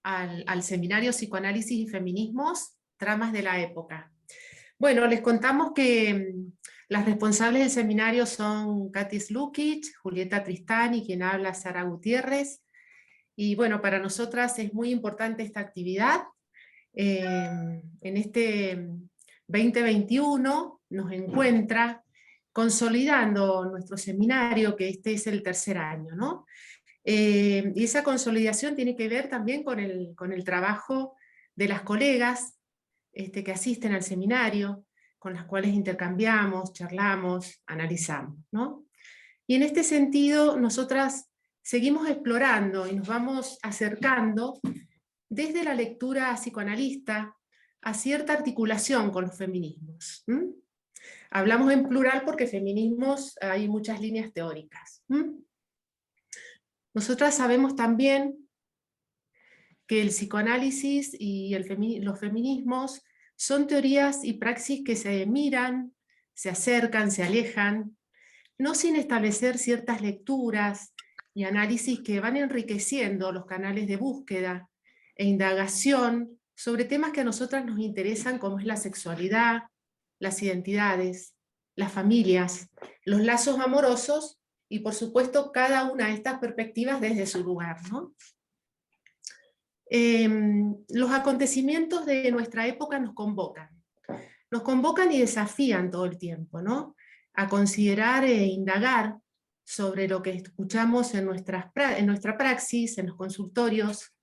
al seminario Psicoanálisis y Feminismos, Tramas de la Época. Bueno, les contamos que las responsables del seminario son Katy Slukic, Julieta Tristani, quien habla Sara Gutiérrez, y bueno, para nosotras es muy importante esta actividad. En este 2021 nos encuentra consolidando nuestro seminario, que este es el tercer año, ¿no? Y esa consolidación tiene que ver también con el trabajo de las colegas que asisten al seminario, con las cuales intercambiamos, charlamos, analizamos, ¿no? Y en este sentido, nosotras seguimos explorando y nos vamos acercando desde la lectura psicoanalista a cierta articulación con los feminismos. Hablamos en plural porque feminismos hay muchas líneas teóricas. Nosotras sabemos también que el psicoanálisis y los feminismos son teorías y praxis que se miran, se acercan, se alejan, no sin establecer ciertas lecturas y análisis que van enriqueciendo los canales de búsqueda e indagación sobre temas que a nosotras nos interesan, como es la sexualidad, las identidades, las familias, los lazos amorosos, y por supuesto cada una de estas perspectivas desde su lugar, ¿no? Los acontecimientos de nuestra época nos convocan y desafían todo el tiempo, ¿no? A considerar e indagar sobre lo que escuchamos en nuestra praxis, en los consultorios,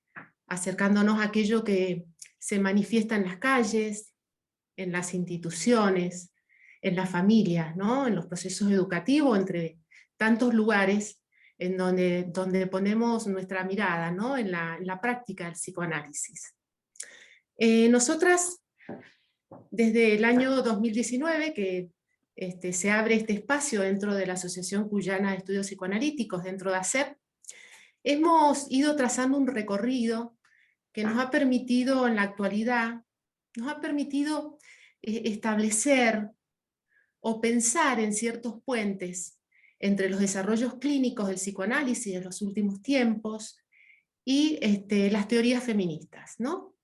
acercándonos a aquello que se manifiesta en las calles, en las instituciones, en las familias, ¿no? En los procesos educativos, entre tantos lugares en donde ponemos nuestra mirada, ¿no? En la práctica del psicoanálisis. Nosotras, desde el año 2019, que se abre este espacio dentro de la Asociación Cuyana de Estudios Psicoanalíticos, dentro de ACEP, hemos ido trazando un recorrido que nos ha permitido en la actualidad, nos ha permitido establecer o pensar en ciertos puentes entre los desarrollos clínicos del psicoanálisis de los últimos tiempos y las teorías feministas, ¿no?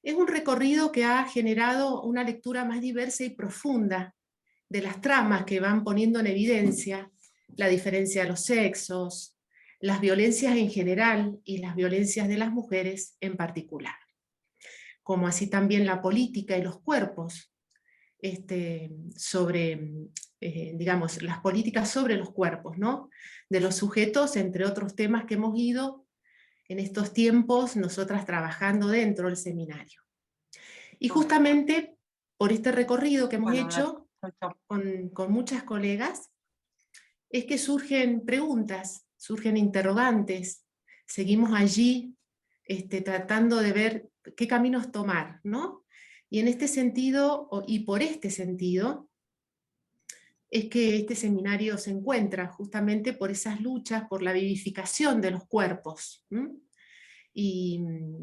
Es un recorrido que ha generado una lectura más diversa y profunda de las tramas que van poniendo en evidencia la diferencia de los sexos, las violencias en general y las violencias de las mujeres en particular, como así también la política y los cuerpos, digamos, las políticas sobre los cuerpos, ¿no? De los sujetos, entre otros temas que hemos ido en estos tiempos nosotras trabajando dentro del seminario. Y justamente por este recorrido que hemos hecho con muchas colegas, es que surgen preguntas, surgen interrogantes, seguimos allí tratando de ver qué caminos tomar, ¿no? Y en este sentido, y por este sentido, es que este seminario se encuentra justamente por esas luchas, por la vivificación de los cuerpos, y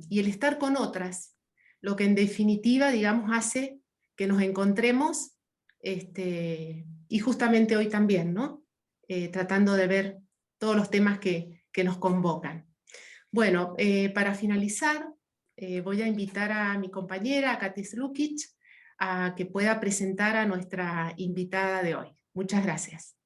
el estar con otras, lo que en definitiva, digamos, hace que nos encontremos, y justamente hoy también, ¿no? Tratando de ver todos los temas que nos convocan. Bueno, para finalizar, voy a invitar a mi compañera, Katy Slukic, a que pueda presentar a nuestra invitada de hoy. Muchas gracias.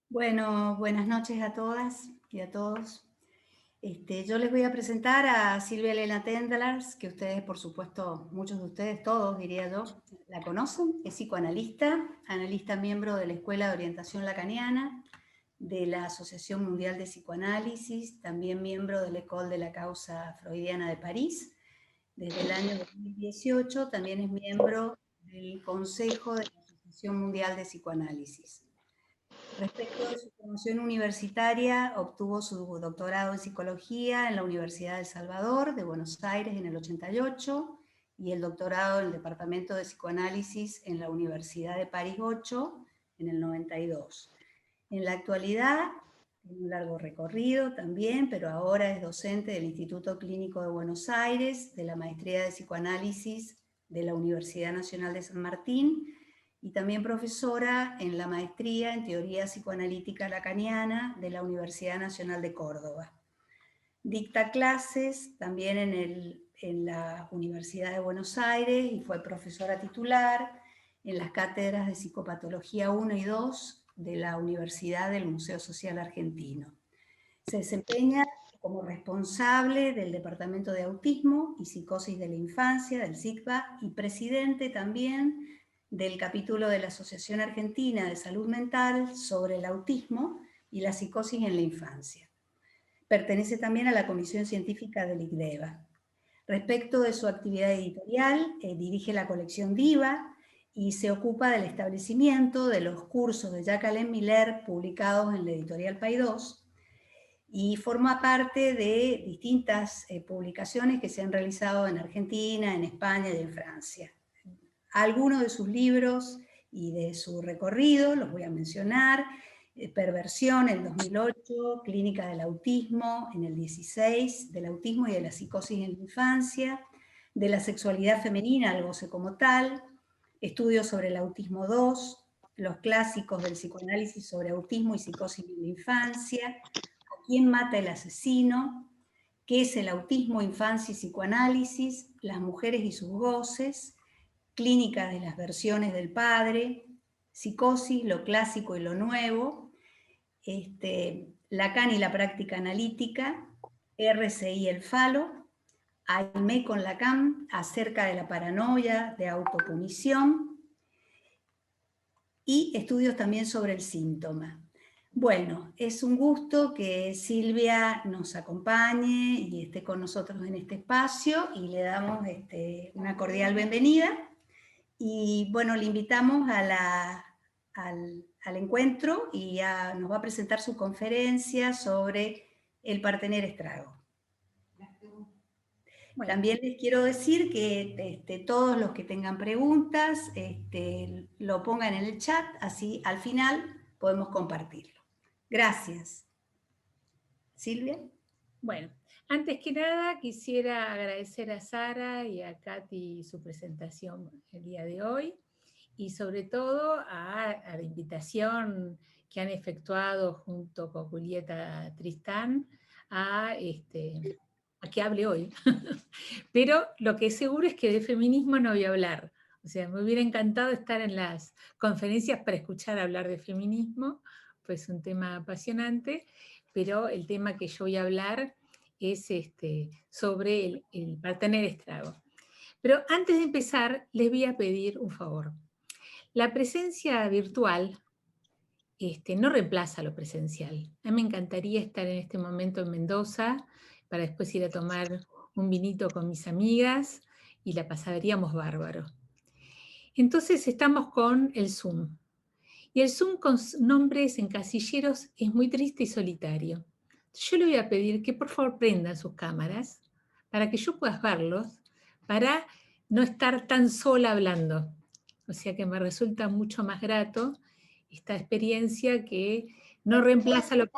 Bueno, buenas noches a todas y a todos. Yo les voy a presentar a Silvia Elena Tendlers, que ustedes, por supuesto, muchos de ustedes, todos diría yo, la conocen. Es psicoanalista, analista miembro de la Escuela de Orientación Lacaniana, de la Asociación Mundial de Psicoanálisis, también miembro de la École de la Causa Freudiana de París. Desde el año 2018 también es miembro del Consejo de la Asociación Mundial de Psicoanálisis. Respecto de su formación universitaria, obtuvo su doctorado en psicología en la Universidad de El Salvador de Buenos Aires en el 88 y el doctorado en el Departamento de Psicoanálisis en la Universidad de París 8 en el 92. En la actualidad, tiene un largo recorrido también, pero ahora es docente del Instituto Clínico de Buenos Aires, de la Maestría de Psicoanálisis de la Universidad Nacional de San Martín, y también profesora en la maestría en Teoría Psicoanalítica Lacaniana de la Universidad Nacional de Córdoba. Dicta clases también en la Universidad de Buenos Aires y fue profesora titular en las cátedras de Psicopatología 1 y 2 de la Universidad del Museo Social Argentino. Se desempeña como responsable del Departamento de Autismo y Psicosis de la Infancia, del SICBA, y presidente también del capítulo de la Asociación Argentina de Salud Mental sobre el autismo y la psicosis en la infancia. Pertenece también a la Comisión Científica del ICDEVA. Respecto de su actividad editorial, dirige la colección Diva y se ocupa del establecimiento de los cursos de Jacqueline Miller publicados en la editorial Paidós, y forma parte de distintas publicaciones que se han realizado en Argentina, en España y en Francia. Algunos de sus libros y de su recorrido los voy a mencionar: Perversión, en 2008, Clínica del Autismo, en el 16, del autismo y de la psicosis en la infancia, de la sexualidad femenina al goce como tal, Estudios sobre el autismo 2, los clásicos del psicoanálisis sobre autismo y psicosis en la infancia, ¿Quién mata el asesino?, ¿Qué es el autismo, infancia y psicoanálisis?, Las mujeres y sus goces, Clínica de las versiones del padre, Psicosis, lo clásico y lo nuevo, Lacan y la práctica analítica, RCI el falo, Aimé con Lacan, acerca de la paranoia, de autopunición, y estudios también sobre el síntoma. Bueno, es un gusto que Silvia nos acompañe y esté con nosotros en este espacio, y le damos una cordial bienvenida. Y bueno, le invitamos al encuentro, y ya nos va a presentar su conferencia sobre el partener estrago. Bueno. También les quiero decir que todos los que tengan preguntas lo pongan en el chat, así al final podemos compartirlo. Gracias. Silvia. Bueno, antes que nada quisiera agradecer a Sara y a Katy su presentación el día de hoy, y sobre todo a la invitación que han efectuado junto con Julieta Tristán a que hable hoy. Pero lo que es seguro es que de feminismo no voy a hablar. O sea, me hubiera encantado estar en las conferencias para escuchar hablar de feminismo, pues un tema apasionante, pero el tema que yo voy a hablar es sobre el partener estrago. Pero antes de empezar, les voy a pedir un favor. La presencia virtual no reemplaza lo presencial. A mí me encantaría estar en este momento en Mendoza para después ir a tomar un vinito con mis amigas y la pasaríamos bárbaro. Entonces estamos con el Zoom. Y el Zoom con nombres en casilleros es muy triste y solitario. Yo le voy a pedir que por favor prendan sus cámaras para que yo pueda verlos, para no estar tan sola hablando. O sea que me resulta mucho más grato esta experiencia que no reemplaza lo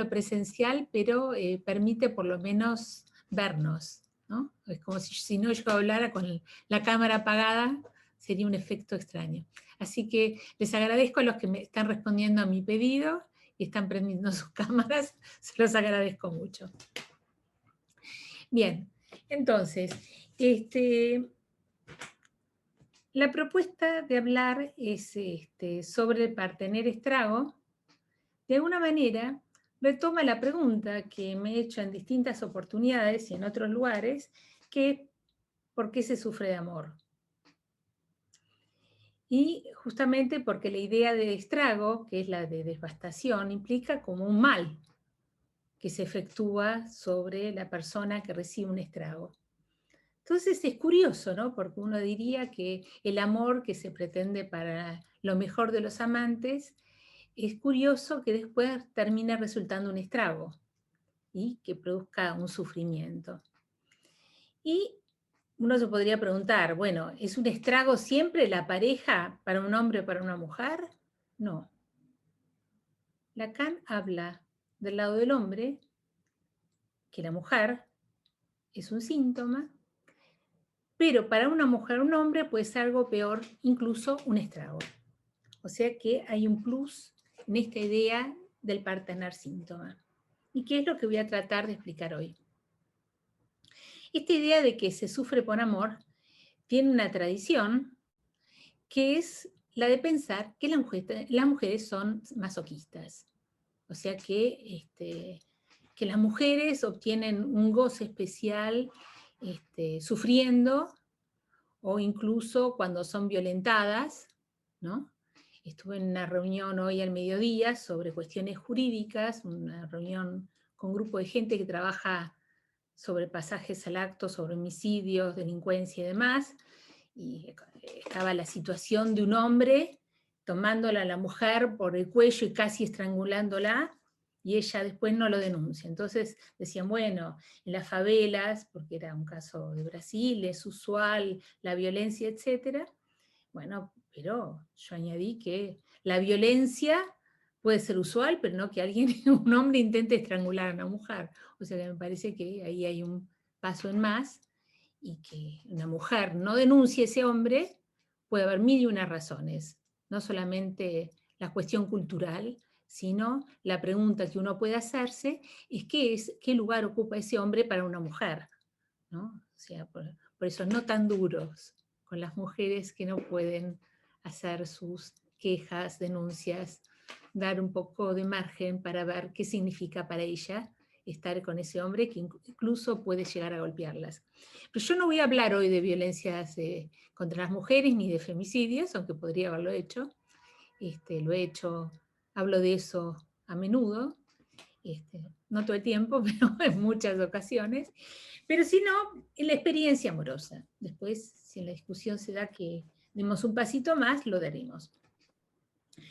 presencial, pero permite por lo menos vernos, ¿no? Es como si no yo hablara con la cámara apagada, sería un efecto extraño. Así que les agradezco a los que me están respondiendo a mi pedido y están prendiendo sus cámaras, se los agradezco mucho. Bien, entonces, la propuesta de hablar es sobre el partener estrago. De alguna manera, retoma la pregunta que me he hecho en distintas oportunidades y en otros lugares, que es ¿por qué se sufre de amor? Y justamente porque la idea de estrago, que es la de devastación, implica como un mal que se efectúa sobre la persona que recibe un estrago. Entonces es curioso, ¿no? Porque uno diría que el amor que se pretende para lo mejor de los amantes, es curioso que después termine resultando un estrago y que produzca un sufrimiento. Y uno se podría preguntar, bueno, ¿es un estrago siempre la pareja para un hombre o para una mujer? No. Lacan habla del lado del hombre, que la mujer es un síntoma, pero para una mujer o un hombre puede ser algo peor, incluso un estrago. O sea que hay un plus en esta idea del partener síntoma. ¿Y qué es lo que voy a tratar de explicar hoy? Esta idea de que se sufre por amor tiene una tradición que es la de pensar que las mujeres son masoquistas. O sea que las mujeres obtienen un goce especial sufriendo o incluso cuando son violentadas, ¿no? Estuve en una reunión hoy al mediodía sobre cuestiones jurídicas, una reunión con un grupo de gente que trabaja sobre pasajes al acto, sobre homicidios, delincuencia y demás, y estaba la situación de un hombre tomándola a la mujer por el cuello y casi estrangulándola, y ella después no lo denuncia. Entonces decían, bueno, en las favelas, porque era un caso de Brasil, es usual la violencia, etc. Bueno, pero yo añadí que la violencia puede ser usual, pero no que alguien, un hombre intente estrangular a una mujer. O sea que me parece que ahí hay un paso en más, y que una mujer no denuncie a ese hombre, puede haber mil y unas razones, no solamente la cuestión cultural, sino la pregunta que uno puede hacerse es qué lugar ocupa ese hombre para una mujer, ¿no? O sea, por eso no tan duros con las mujeres que no pueden hacer sus quejas, denuncias, dar un poco de margen para ver qué significa para ella estar con ese hombre que incluso puede llegar a golpearlas. Pero yo no voy a hablar hoy de violencias contra las mujeres ni de femicidios, aunque podría haberlo hecho. Lo he hecho, hablo de eso a menudo, no todo el tiempo, pero en muchas ocasiones. Pero si no, en la experiencia amorosa. Después, si en la discusión se da que demos un pasito más, lo daremos.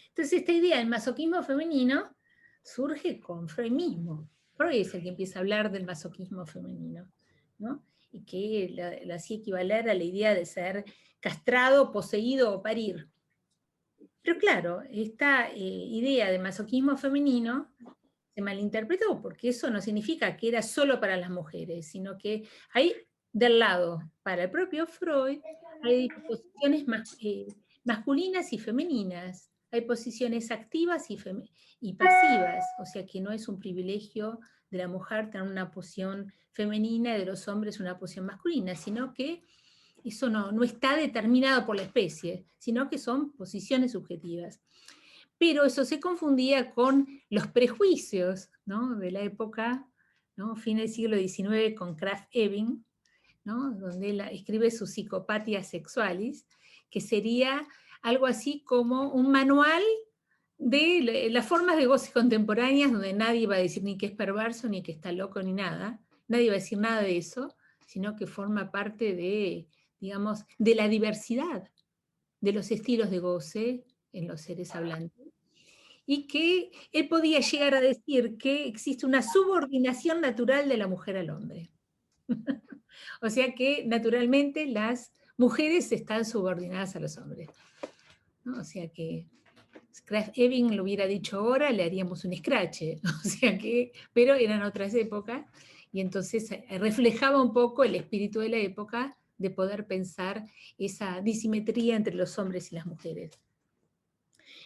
Entonces, esta idea del masoquismo femenino surge con Freud mismo. Freud es el que empieza a hablar del masoquismo femenino, ¿no? Y que la hacía equivaler a la idea de ser castrado, poseído o parir. Pero claro, esta idea de masoquismo femenino se malinterpretó, porque eso no significa que era solo para las mujeres, sino que hay del lado, para el propio Freud, hay posiciones masculinas y femeninas, hay posiciones activas y pasivas, o sea que no es un privilegio de la mujer tener una posición femenina y de los hombres una posición masculina, sino que eso no está determinado por la especie, sino que son posiciones subjetivas. Pero eso se confundía con los prejuicios, ¿no?, de la época, ¿no?, fin del siglo XIX, con Krafft-Ebing, ¿no?, donde él escribe su Psychopathia Sexualis, que sería algo así como un manual de las formas de goce contemporáneas, donde nadie va a decir ni que es perverso, ni que está loco, ni nada. Nadie va a decir nada de eso, sino que forma parte de, digamos, de la diversidad de los estilos de goce en los seres hablantes. Y que él podía llegar a decir que existe una subordinación natural de la mujer al hombre. O sea que naturalmente las mujeres están subordinadas a los hombres, ¿no? O sea que Krafft-Ebing lo hubiera dicho ahora, le haríamos un escrache. O sea que, pero eran otras épocas, y entonces reflejaba un poco el espíritu de la época de poder pensar esa disimetría entre los hombres y las mujeres.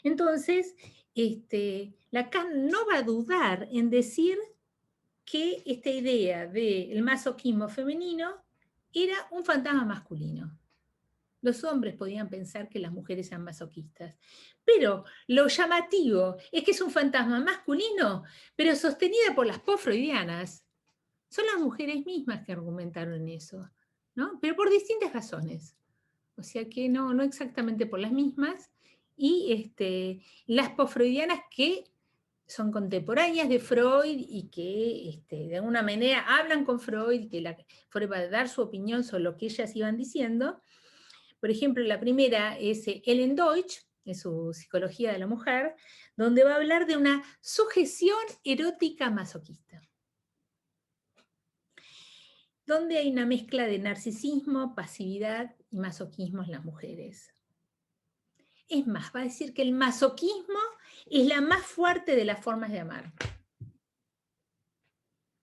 Entonces, Lacan no va a dudar en decir que esta idea del masoquismo femenino era un fantasma masculino. Los hombres podían pensar que las mujeres eran masoquistas. Pero lo llamativo es que es un fantasma masculino, pero sostenida por las post-freudianas. Son las mujeres mismas que argumentaron eso, ¿no? Pero por distintas razones. O sea que no exactamente por las mismas. Y las post-freudianas que son contemporáneas de Freud y que de alguna manera hablan con Freud, que Freud va a dar su opinión sobre lo que ellas iban diciendo. Por ejemplo, la primera es Ellen Deutsch, en su Psicología de la Mujer, donde va a hablar de una sujeción erótica masoquista, donde hay una mezcla de narcisismo, pasividad y masoquismo en las mujeres. Es más, va a decir que el masoquismo es la más fuerte de las formas de amar.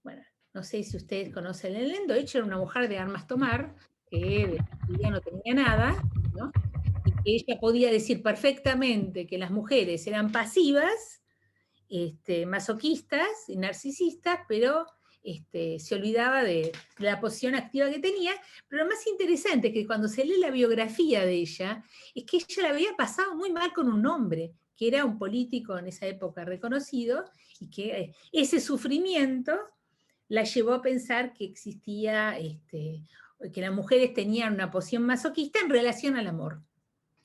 Bueno, no sé si ustedes conocen a Ellen Deutsch, era una mujer de armas tomar, que ella no tenía nada, ¿no? Y que ella podía decir perfectamente que las mujeres eran pasivas, masoquistas y narcisistas, pero se olvidaba de la posición activa que tenía. Pero lo más interesante es que cuando se lee la biografía de ella, es que ella la había pasado muy mal con un hombre, que era un político en esa época reconocido, y que ese sufrimiento la llevó a pensar que existía, que las mujeres tenían una posición masoquista en relación al amor,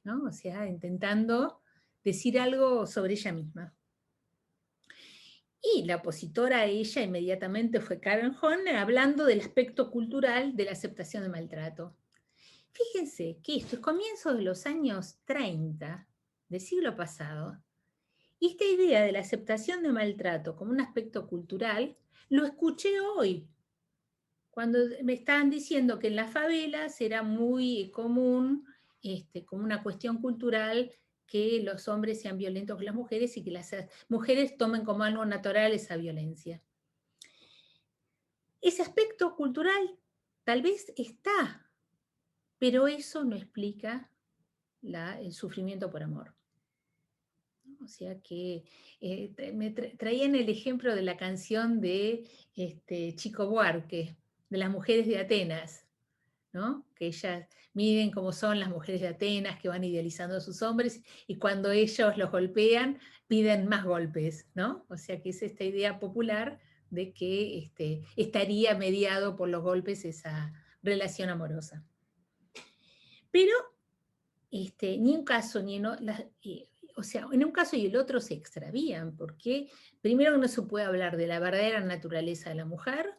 ¿no? O sea, intentando decir algo sobre ella misma. Y la opositora a ella inmediatamente fue Karen Horner, hablando del aspecto cultural de la aceptación de maltrato. Fíjense que esto es comienzo de los años 30 del siglo pasado, y esta idea de la aceptación de maltrato como un aspecto cultural, lo escuché hoy, cuando me estaban diciendo que en las favelas era muy común, como una cuestión cultural, que los hombres sean violentos con las mujeres y que las mujeres tomen como algo natural esa violencia. Ese aspecto cultural tal vez está, pero eso no explica el sufrimiento por amor. O sea que me traían el ejemplo de la canción de Chico Buarque, de las mujeres de Atenas, ¿no? Que ellas miden cómo son las mujeres de Atenas, que van idealizando a sus hombres, y cuando ellos los golpean, piden más golpes, ¿no? O sea que es esta idea popular de que estaría mediado por los golpes esa relación amorosa. Pero ni un caso ni en o sea, en un caso y el otro se extravían, porque primero no se puede hablar de la verdadera naturaleza de la mujer,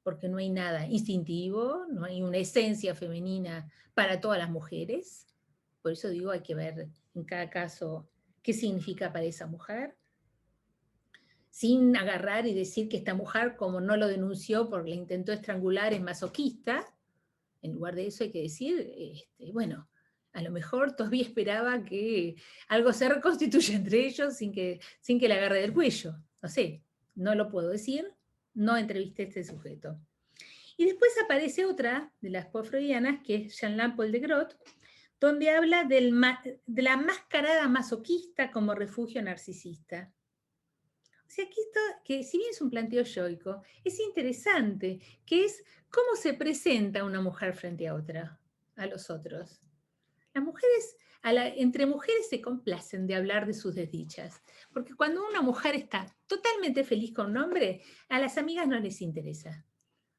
porque no hay nada instintivo, no hay una esencia femenina para todas las mujeres. Por eso digo, hay que ver en cada caso qué significa para esa mujer, sin agarrar y decir que esta mujer, como no lo denunció porque la intentó estrangular, es masoquista. En lugar de eso hay que decir, bueno, a lo mejor todavía esperaba que algo se reconstituya entre ellos sin que le agarre del cuello. No sé, no lo puedo decir, no entrevisté a este sujeto. Y después aparece otra de las post-freudianas, que es Jean Paul de Groot, donde habla de la mascarada masoquista como refugio narcisista. O sea, que esto, que si bien es un planteo yoico, es interesante, que es cómo se presenta una mujer frente a otra, a los otros. Las mujeres, entre mujeres se complacen de hablar de sus desdichas, porque cuando una mujer está totalmente feliz con un hombre, a las amigas no les interesa.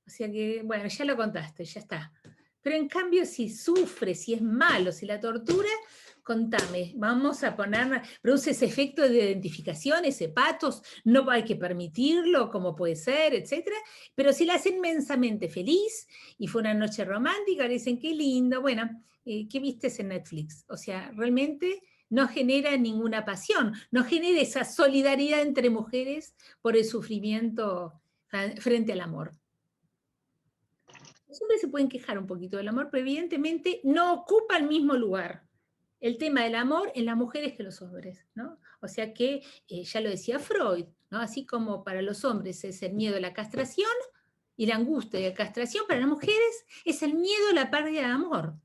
O sea que, bueno, ya lo contaste, ya está. Pero en cambio, si sufre, si es malo, si la tortura, contame, vamos a poner, produce ese efecto de identificación, ese patos, no hay que permitirlo, como puede ser, etc. Pero si la hacen inmensamente feliz y fue una noche romántica, le dicen, qué lindo, bueno, ¿qué vistes en Netflix? O sea, realmente no genera ninguna pasión, no genera esa solidaridad entre mujeres por el sufrimiento frente al amor. Los hombres se pueden quejar un poquito del amor, pero evidentemente no ocupa el mismo lugar el tema del amor en las mujeres que los hombres, ¿no? O sea que, ya lo decía Freud, ¿no? Así como para los hombres es el miedo a la castración y la angustia de la castración, para las mujeres es el miedo a la pérdida de amor,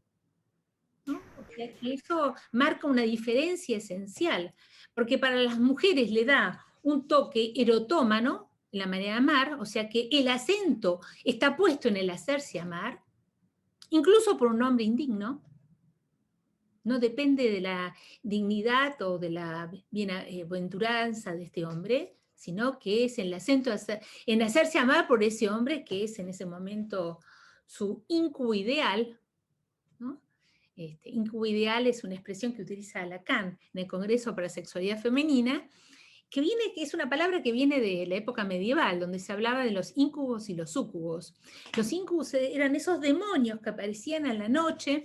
¿no? O sea que eso marca una diferencia esencial, porque para las mujeres le da un toque erotómano, la manera de amar, o sea que el acento está puesto en el hacerse amar, incluso por un hombre indigno, no depende de la dignidad o de la bienaventuranza de este hombre, sino que es el acento en hacerse amar por ese hombre que es en ese momento su incubo ideal, ¿no? Incubo ideal es una expresión que utiliza Lacan en el Congreso para la Sexualidad Femenina, que es una palabra que viene de la época medieval, donde se hablaba de los íncubos y los súcubos. Los íncubos eran esos demonios que aparecían a la noche,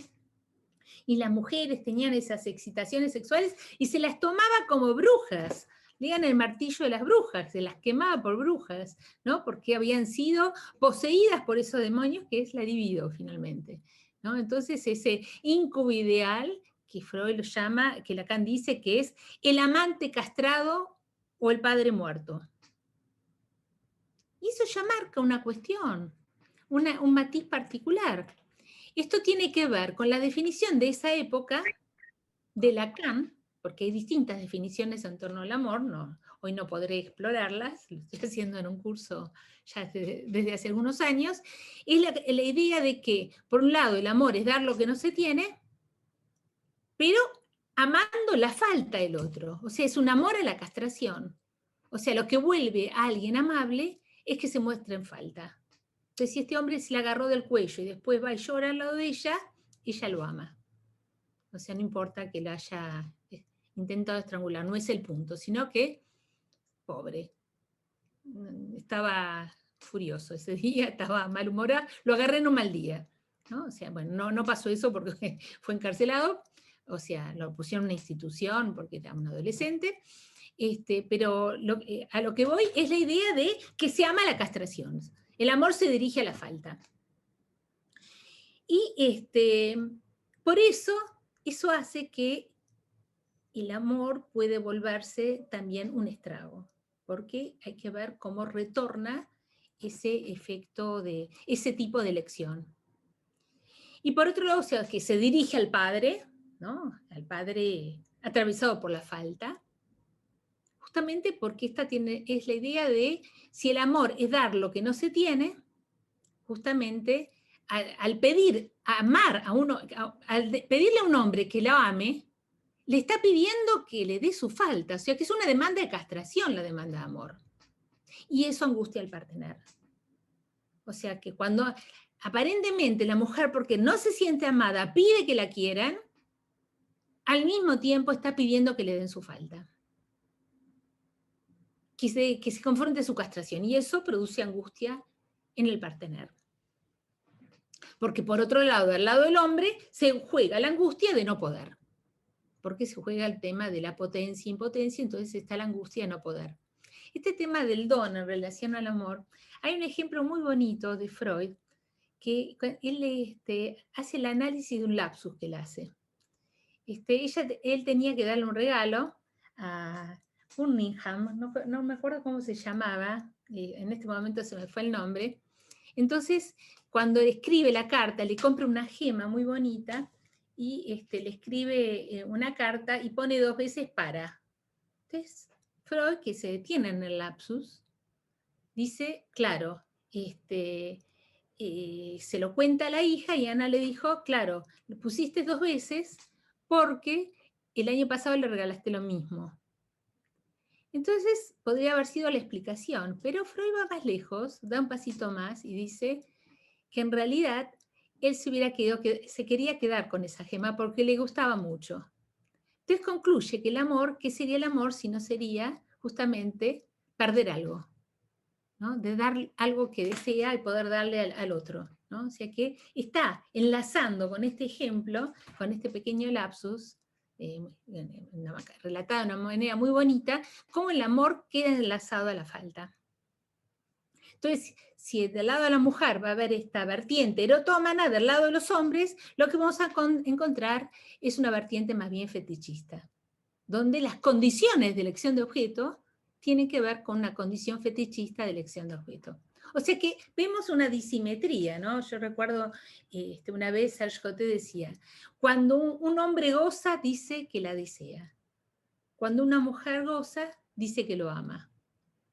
y las mujeres tenían esas excitaciones sexuales y se las tomaba como brujas. Lean el martillo de las brujas, se las quemaba por brujas, ¿no? Porque habían sido poseídas por esos demonios, que es la libido finalmente, ¿no? Entonces ese incubo ideal, que Freud lo llama, que Lacan dice que es el amante castrado o el padre muerto. Y eso ya marca una cuestión, un matiz particular. Esto tiene que ver con la definición de esa época de Lacan, porque hay distintas definiciones en torno al amor, hoy no podré explorarlas, lo estoy haciendo en un curso ya desde hace algunos años, es la idea de que, por un lado, el amor es dar lo que no se tiene, pero amando la falta del otro. O sea, es un amor a la castración. O sea, lo que vuelve a alguien amable es que se muestre en falta. Entonces, si este hombre se le agarró del cuello y después va y llora al lado de ella lo ama. O sea, no importa que la haya intentado estrangular, no es el punto, sino que, pobre, estaba furioso ese día, estaba malhumorado, lo agarré en un mal día, ¿no? O sea, bueno, no pasó eso porque fue encarcelado, o sea, lo pusieron en una institución porque era un adolescente, pero a lo que voy es la idea de que se ama la castración. El amor se dirige a la falta. Y por eso hace que el amor puede volverse también un estrago, porque hay que ver cómo retorna ese efecto de ese tipo de elección. Y por otro lado, o sea, que se dirige al padre, ¿no? Al padre atravesado por la falta, justamente porque esta es la idea de si el amor es dar lo que no se tiene, justamente al pedir, a amar a uno, al pedirle a un hombre que la ame, le está pidiendo que le dé su falta, o sea que es una demanda de castración la demanda de amor. Y eso angustia al partener. O sea que cuando aparentemente la mujer, porque no se siente amada, pide que la quieran, al mismo tiempo está pidiendo que le den su falta. Que se confronte su castración. Y eso produce angustia en el partener. Porque por otro lado, al lado del hombre, se juega la angustia de no poder. Porque se juega el tema de la potencia e impotencia, entonces está la angustia de no poder. Este tema del don en relación al amor, hay un ejemplo muy bonito de Freud, que él hace el análisis de un lapsus que él hace. Él tenía que darle un regalo a Cunningham, no me acuerdo cómo se llamaba, en este momento se me fue el nombre. Entonces, cuando le escribe la carta, le compra una gema muy bonita y le escribe una carta y pone 2 veces para. Entonces, Freud, que se detiene en el lapsus, dice, claro, se lo cuenta a la hija y Ana le dijo, claro, lo pusiste 2 veces porque el año pasado le regalaste lo mismo. Entonces, podría haber sido la explicación, pero Freud va más lejos, da un pasito más y dice que en realidad él se quería quedar con esa gema porque le gustaba mucho. Entonces concluye que el amor, ¿qué sería el amor si no sería justamente perder algo? ¿No? De dar algo que desea y poder darle al otro, ¿no? O sea que está enlazando con este ejemplo, con este pequeño lapsus, relatado de una manera muy bonita, cómo el amor queda enlazado a la falta. Entonces, si del lado de la mujer va a haber esta vertiente erotómana, del lado de los hombres, lo que vamos a encontrar es una vertiente más bien fetichista, donde las condiciones de elección de objeto tienen que ver con una condición fetichista de elección de objeto. O sea que vemos una disimetría, ¿no? Yo recuerdo una vez Serge Coté decía, cuando un hombre goza, dice que la desea. Cuando una mujer goza, dice que lo ama.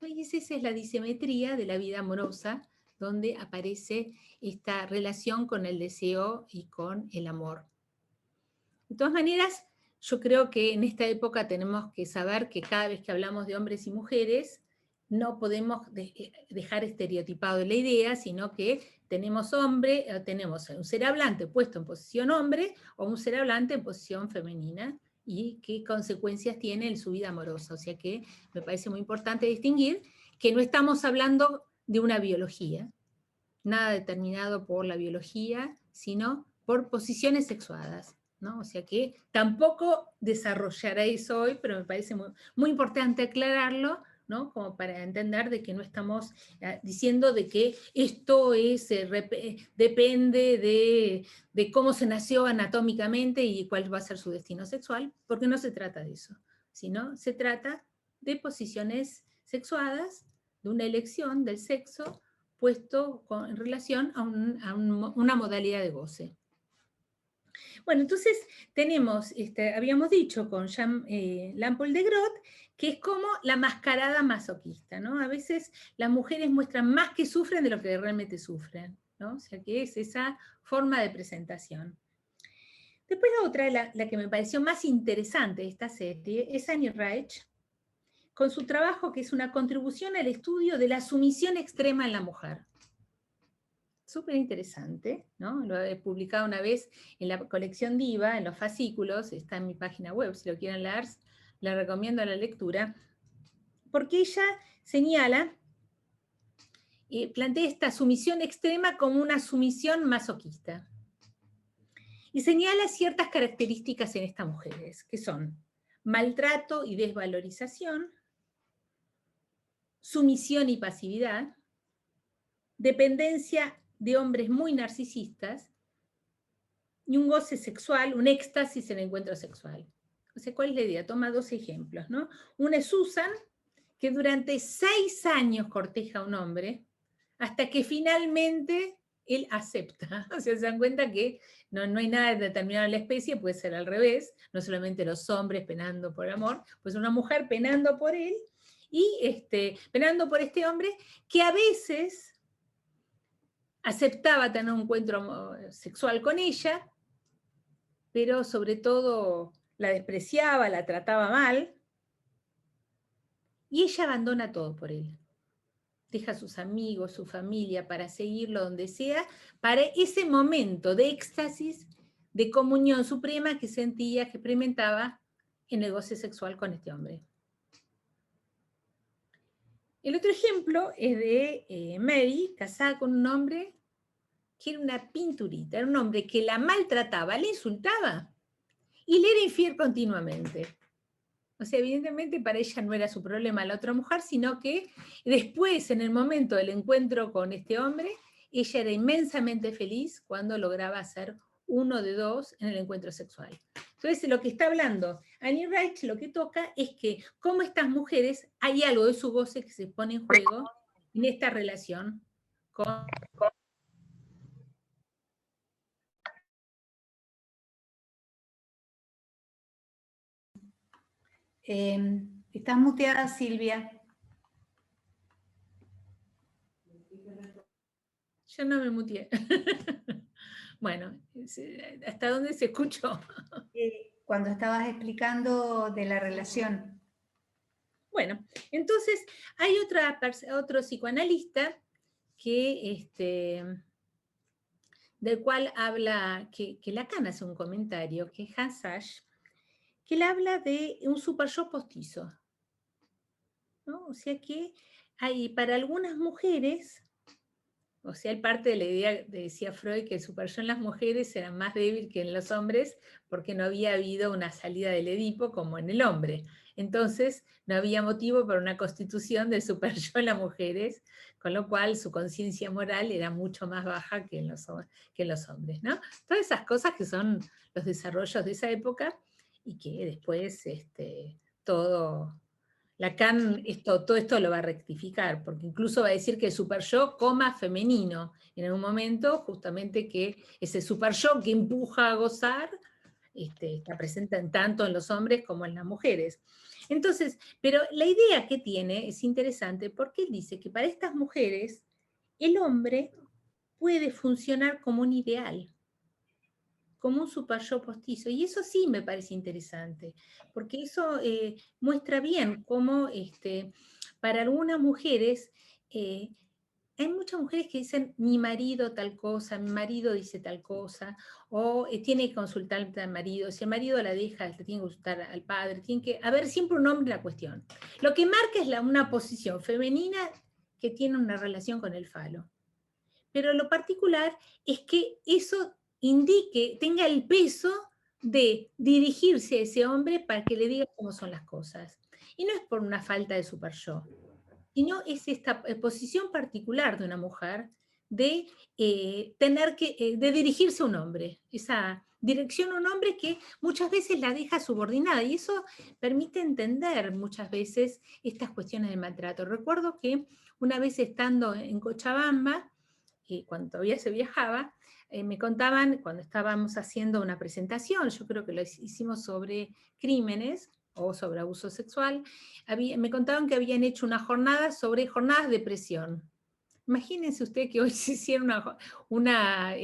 Y esa es la disimetría de la vida amorosa, donde aparece esta relación con el deseo y con el amor. De todas maneras, yo creo que en esta época tenemos que saber que cada vez que hablamos de hombres y mujeres, no podemos dejar estereotipado la idea, sino que tenemos un ser hablante puesto en posición hombre o un ser hablante en posición femenina, y qué consecuencias tiene en su vida amorosa. O sea que me parece muy importante distinguir que no estamos hablando de una biología, nada determinado por la biología, sino por posiciones sexuadas, ¿no? O sea que tampoco desarrollaré eso hoy, pero me parece muy, muy importante aclararlo, ¿no? Como para entender de que no estamos diciendo de que esto depende de cómo se nació anatómicamente y cuál va a ser su destino sexual, porque no se trata de eso, sino se trata de posiciones sexuadas, de una elección del sexo puesto en relación a una modalidad de goce. Bueno, entonces tenemos, habíamos dicho con Jean Lampold de Groot, que es como la mascarada masoquista, ¿no? A veces las mujeres muestran más que sufren de lo que realmente sufren, ¿no? O sea, que es esa forma de presentación. Después la otra, la que me pareció más interesante de esta serie, es Annie Reich, con su trabajo que es una contribución al estudio de la sumisión extrema en la mujer. Súper interesante, ¿no? Lo he publicado una vez en la colección Diva, en los fascículos, está en mi página web, si lo quieren leer, les recomiendo la lectura, porque ella señala, plantea esta sumisión extrema como una sumisión masoquista. Y señala ciertas características en estas mujeres, que son maltrato y desvalorización, sumisión y pasividad, dependencia de hombres muy narcisistas, y un goce sexual, un éxtasis en el encuentro sexual. O sea, ¿cuál es la idea? Toma dos ejemplos, ¿no? Una es Susan, que durante 6 años corteja a un hombre, hasta que finalmente él acepta. O sea, se dan cuenta que no hay nada determinado en la especie, puede ser al revés, no solamente los hombres penando por amor, pues una mujer penando por él, y penando por este hombre, que a veces aceptaba tener un encuentro sexual con ella, pero sobre todo la despreciaba, la trataba mal, y ella abandona todo por él. Deja a sus amigos, su familia, para seguirlo donde sea, para ese momento de éxtasis, de comunión suprema que sentía, que experimentaba en el goce sexual con este hombre. El otro ejemplo es de Mary, casada con un hombre que era una pinturita, era un hombre que la maltrataba, la insultaba, y le era infiel continuamente. O sea, evidentemente para ella no era su problema la otra mujer, sino que después, en el momento del encuentro con este hombre, ella era inmensamente feliz cuando lograba ser uno de dos en el encuentro sexual. Entonces, lo que está hablando Annie Reich, lo que toca es que, como estas mujeres, hay algo de su goce que se pone en juego en esta relación con... Estás muteada, Silvia. Yo no me muteé. Bueno, ¿hasta dónde se escuchó? Cuando estabas explicando de la relación. Bueno, entonces hay otro psicoanalista que, del cual habla, que Lacan hace un comentario, que es Hans Sachs, que él habla de un super yo postizo, ¿no? O sea que hay para algunas mujeres, o sea, él parte de la idea, decía Freud, que el super yo en las mujeres era más débil que en los hombres, porque no había habido una salida del Edipo como en el hombre. Entonces, no había motivo para una constitución del super yo en las mujeres, con lo cual su conciencia moral era mucho más baja que en los hombres, ¿no? Todas esas cosas que son los desarrollos de esa época y que después todo... Lacan todo esto lo va a rectificar, porque incluso va a decir que el super yo coma femenino, en algún momento justamente que ese super yo que empuja a gozar, está presente tanto en los hombres como en las mujeres. Entonces, pero la idea que tiene es interesante porque él dice que para estas mujeres el hombre puede funcionar como un ideal, como un super yo postizo. Y eso sí me parece interesante, porque eso muestra bien cómo para algunas mujeres, hay muchas mujeres que dicen, mi marido tal cosa, mi marido dice tal cosa, o tiene que consultar al marido, si el marido la deja, le tiene que consultar al padre, tiene que haber siempre un hombre en la cuestión. Lo que marca es una posición femenina que tiene una relación con el falo. Pero lo particular es que eso indique, tenga el peso de dirigirse a ese hombre para que le diga cómo son las cosas. Y no es por una falta de super yo, sino es esta posición particular de una mujer de de dirigirse a un hombre, esa dirección a un hombre que muchas veces la deja subordinada, y eso permite entender muchas veces estas cuestiones de maltrato. Recuerdo que una vez estando en Cochabamba, cuando todavía se viajaba, me contaban, cuando estábamos haciendo una presentación, yo creo que lo hicimos sobre crímenes o sobre abuso sexual, me contaban que habían hecho una jornada sobre jornadas de presión. Imagínense usted que hoy se hiciera una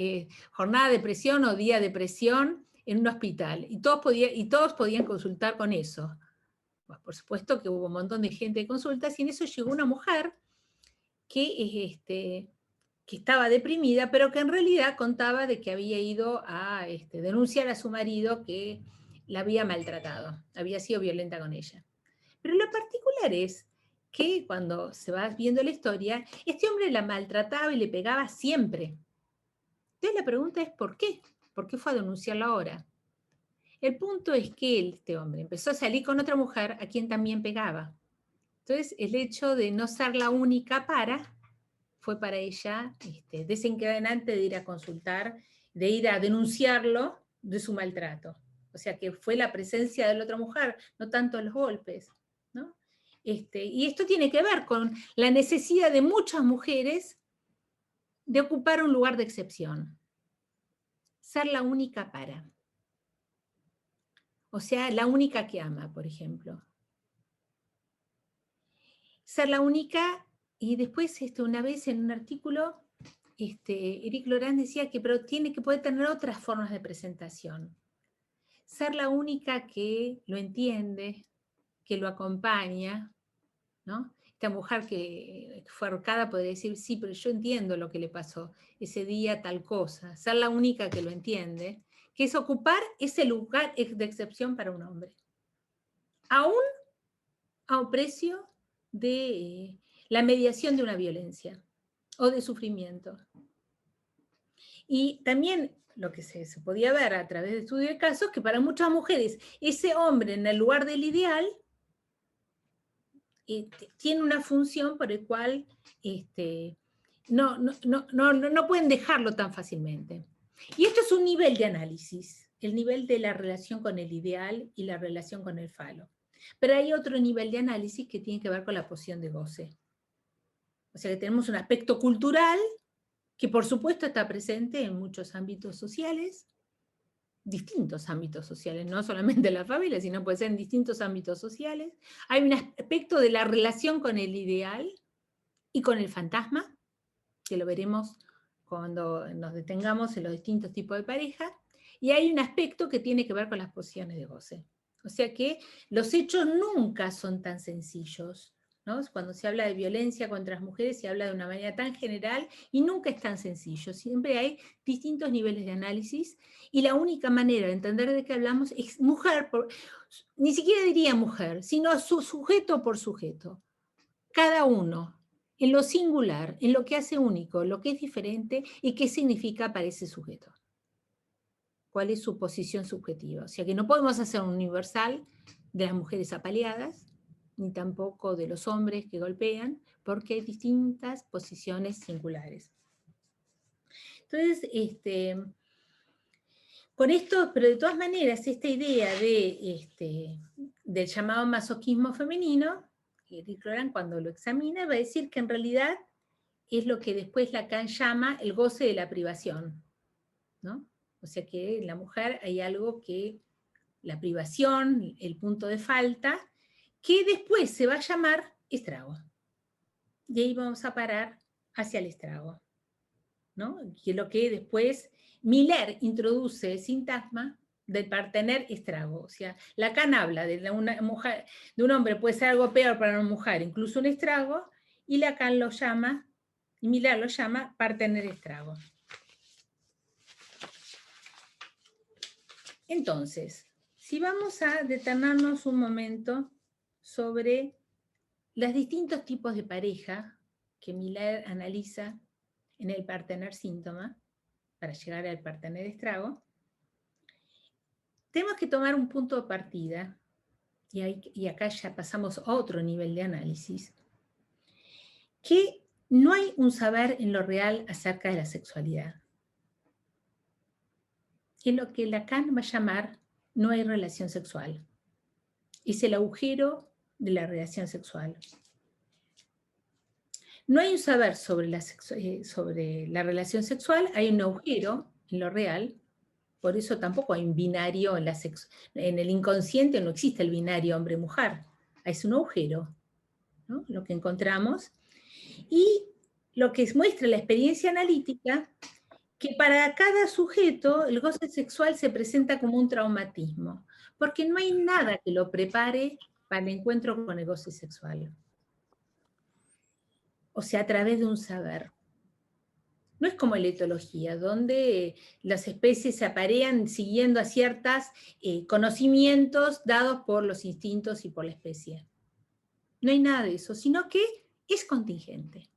jornada de presión o día de presión en un hospital, y todos podían consultar con eso. Pues por supuesto que hubo un montón de gente de consultas, y en eso llegó una mujer que estaba deprimida, pero que en realidad contaba de que había ido a denunciar a su marido que la había maltratado, había sido violenta con ella. Pero lo particular es que cuando se va viendo la historia, este hombre la maltrataba y le pegaba siempre. Entonces la pregunta es ¿por qué? ¿Por qué fue a denunciarla ahora? El punto es que este hombre empezó a salir con otra mujer a quien también pegaba. Entonces el hecho de no ser la única fue para ella desencadenante de ir a consultar, de ir a denunciarlo de su maltrato. O sea que fue la presencia de la otra mujer, no tanto los golpes, ¿no? Y esto tiene que ver con la necesidad de muchas mujeres de ocupar un lugar de excepción. Ser la única para. O sea, la única que ama, por ejemplo. Ser la única, y después una vez en un artículo, Éric Laurent decía que pero tiene que poder tener otras formas de presentación. Ser la única que lo entiende, que lo acompaña, ¿no? Esta mujer que fue ahorcada podría decir, sí, pero yo entiendo lo que le pasó ese día, tal cosa. Ser la única que lo entiende, que es ocupar ese lugar de excepción para un hombre. Aún a un precio de la mediación de una violencia o de sufrimiento. Y también lo que se podía ver a través de estudios de casos, que para muchas mujeres ese hombre en el lugar del ideal tiene una función por el cual no pueden dejarlo tan fácilmente. Y esto es un nivel de análisis, el nivel de la relación con el ideal y la relación con el falo. Pero hay otro nivel de análisis que tiene que ver con la posición de goce. O sea que tenemos un aspecto cultural que por supuesto está presente en muchos ámbitos sociales, distintos ámbitos sociales, no solamente en la familia, sino puede ser en distintos ámbitos sociales. Hay un aspecto de la relación con el ideal y con el fantasma, que lo veremos cuando nos detengamos en los distintos tipos de pareja, y hay un aspecto que tiene que ver con las posiciones de goce. O sea que los hechos nunca son tan sencillos, ¿no? Cuando se habla de violencia contra las mujeres se habla de una manera tan general y nunca es tan sencillo. Siempre hay distintos niveles de análisis y la única manera de entender de qué hablamos es mujer, ni siquiera diría mujer, sino sujeto por sujeto. Cada uno en lo singular, en lo que hace único, lo que es diferente y qué significa para ese sujeto. ¿Cuál es su posición subjetiva? O sea que no podemos hacer un universal de las mujeres apaleadas, ni tampoco de los hombres que golpean, porque hay distintas posiciones singulares. Entonces, con esto, pero de todas maneras, esta idea del llamado masoquismo femenino, Éric Laurent cuando lo examina va a decir que en realidad es lo que después Lacan llama el goce de la privación, ¿no? O sea que en la mujer hay algo que, la privación, el punto de falta, que después se va a llamar estrago. Y ahí vamos a parar hacia el estrago, ¿no? Que es lo que después Miller introduce el sintagma del partener estrago. O sea, Lacan habla de una mujer, de un hombre puede ser algo peor para una mujer, incluso un estrago, y Lacan lo llama, y Miller lo llama partener estrago. Entonces, si vamos a detenernos un momento sobre los distintos tipos de pareja que Miller analiza en el partener síntoma, para llegar al partener estrago, tenemos que tomar un punto de partida, y acá ya pasamos a otro nivel de análisis, que no hay un saber en lo real acerca de la sexualidad. Es lo que Lacan va a llamar no hay relación sexual. Es el agujero de la relación sexual. No hay un saber sobre la relación sexual, hay un agujero en lo real, por eso tampoco hay un binario en el inconsciente, no existe el binario hombre-mujer, es un agujero, ¿no? Lo que encontramos. Y lo que muestra la experiencia analítica, que para cada sujeto el goce sexual se presenta como un traumatismo, porque no hay nada que lo prepare para el encuentro con el goce sexual. O sea, a través de un saber. No es como la etología, donde las especies se aparean siguiendo a ciertos conocimientos dados por los instintos y por la especie. No hay nada de eso, sino que es contingente.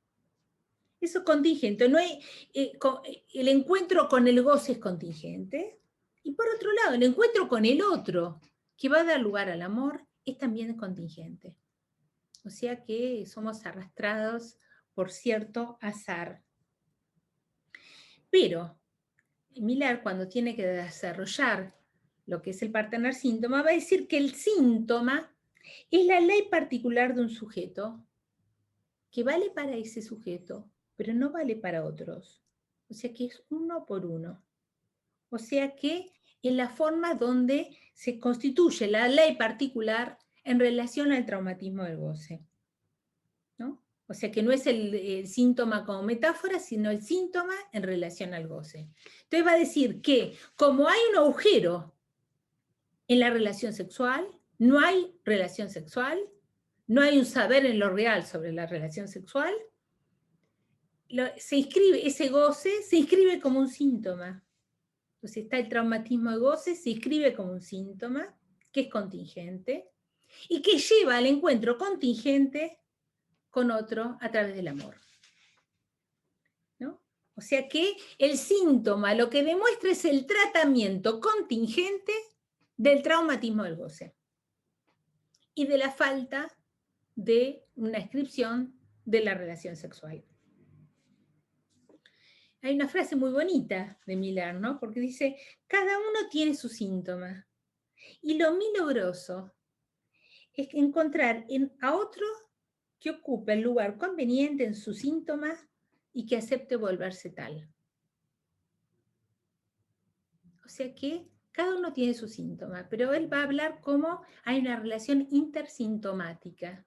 Eso es contingente. No hay, el encuentro con el goce es contingente. Y por otro lado, el encuentro con el otro, que va a dar lugar al amor, es también contingente. O sea que somos arrastrados por cierto azar. Pero Miller, cuando tiene que desarrollar lo que es el partener síntoma, va a decir que el síntoma es la ley particular de un sujeto que vale para ese sujeto, pero no vale para otros. O sea que es uno por uno. O sea que es la forma donde se constituye la ley particular en relación al traumatismo del goce, ¿no? O sea que no es el síntoma como metáfora, sino el síntoma en relación al goce. Entonces va a decir que como hay un agujero en la relación sexual, no hay relación sexual, no hay un saber en lo real sobre la relación sexual, ese goce se inscribe como un síntoma. Entonces está el traumatismo de goce, se inscribe como un síntoma, que es contingente, y que lleva al encuentro contingente con otro a través del amor. ¿No? O sea que el síntoma lo que demuestra es el tratamiento contingente del traumatismo del goce y de la falta de una inscripción de la relación sexual. Hay una frase muy bonita de Miller, ¿no? Porque dice, cada uno tiene su síntoma. Y lo milagroso es encontrar a otro que ocupe el lugar conveniente en su síntoma y que acepte volverse tal. O sea que cada uno tiene su síntoma, pero él va a hablar cómo hay una relación intersintomática.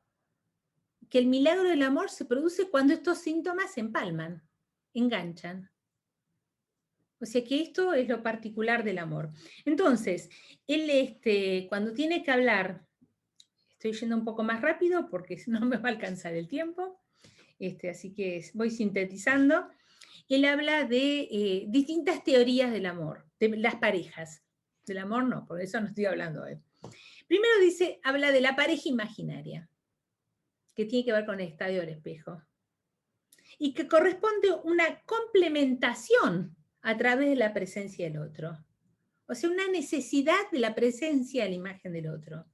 Que el milagro del amor se produce cuando estos síntomas se empalman, enganchan. O sea que esto es lo particular del amor. Entonces, él cuando tiene que hablar, estoy yendo un poco más rápido porque no me va a alcanzar el tiempo, así que voy sintetizando. Él habla de distintas teorías del amor, de las parejas. Del amor no, por eso no estoy hablando hoy. Primero habla de la pareja imaginaria, que tiene que ver con el estadio del espejo, y que corresponde una complementación a través de la presencia del otro. O sea, una necesidad de la presencia de la imagen del otro.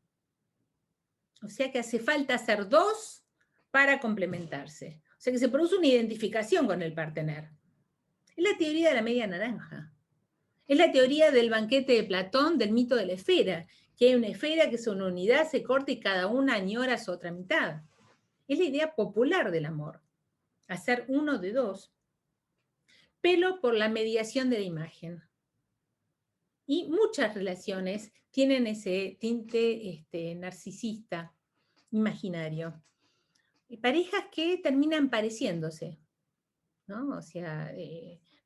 O sea que hace falta ser dos para complementarse. O sea que se produce una identificación con el partener. Es la teoría de la media naranja. Es la teoría del banquete de Platón, del mito de la esfera, que hay una esfera que es una unidad, se corta y cada una añora su otra mitad. Es la idea popular del amor, hacer uno de dos, pero por la mediación de la imagen. Y muchas relaciones tienen ese tinte narcisista, imaginario. Y parejas que terminan pareciéndose, ¿no? O sea,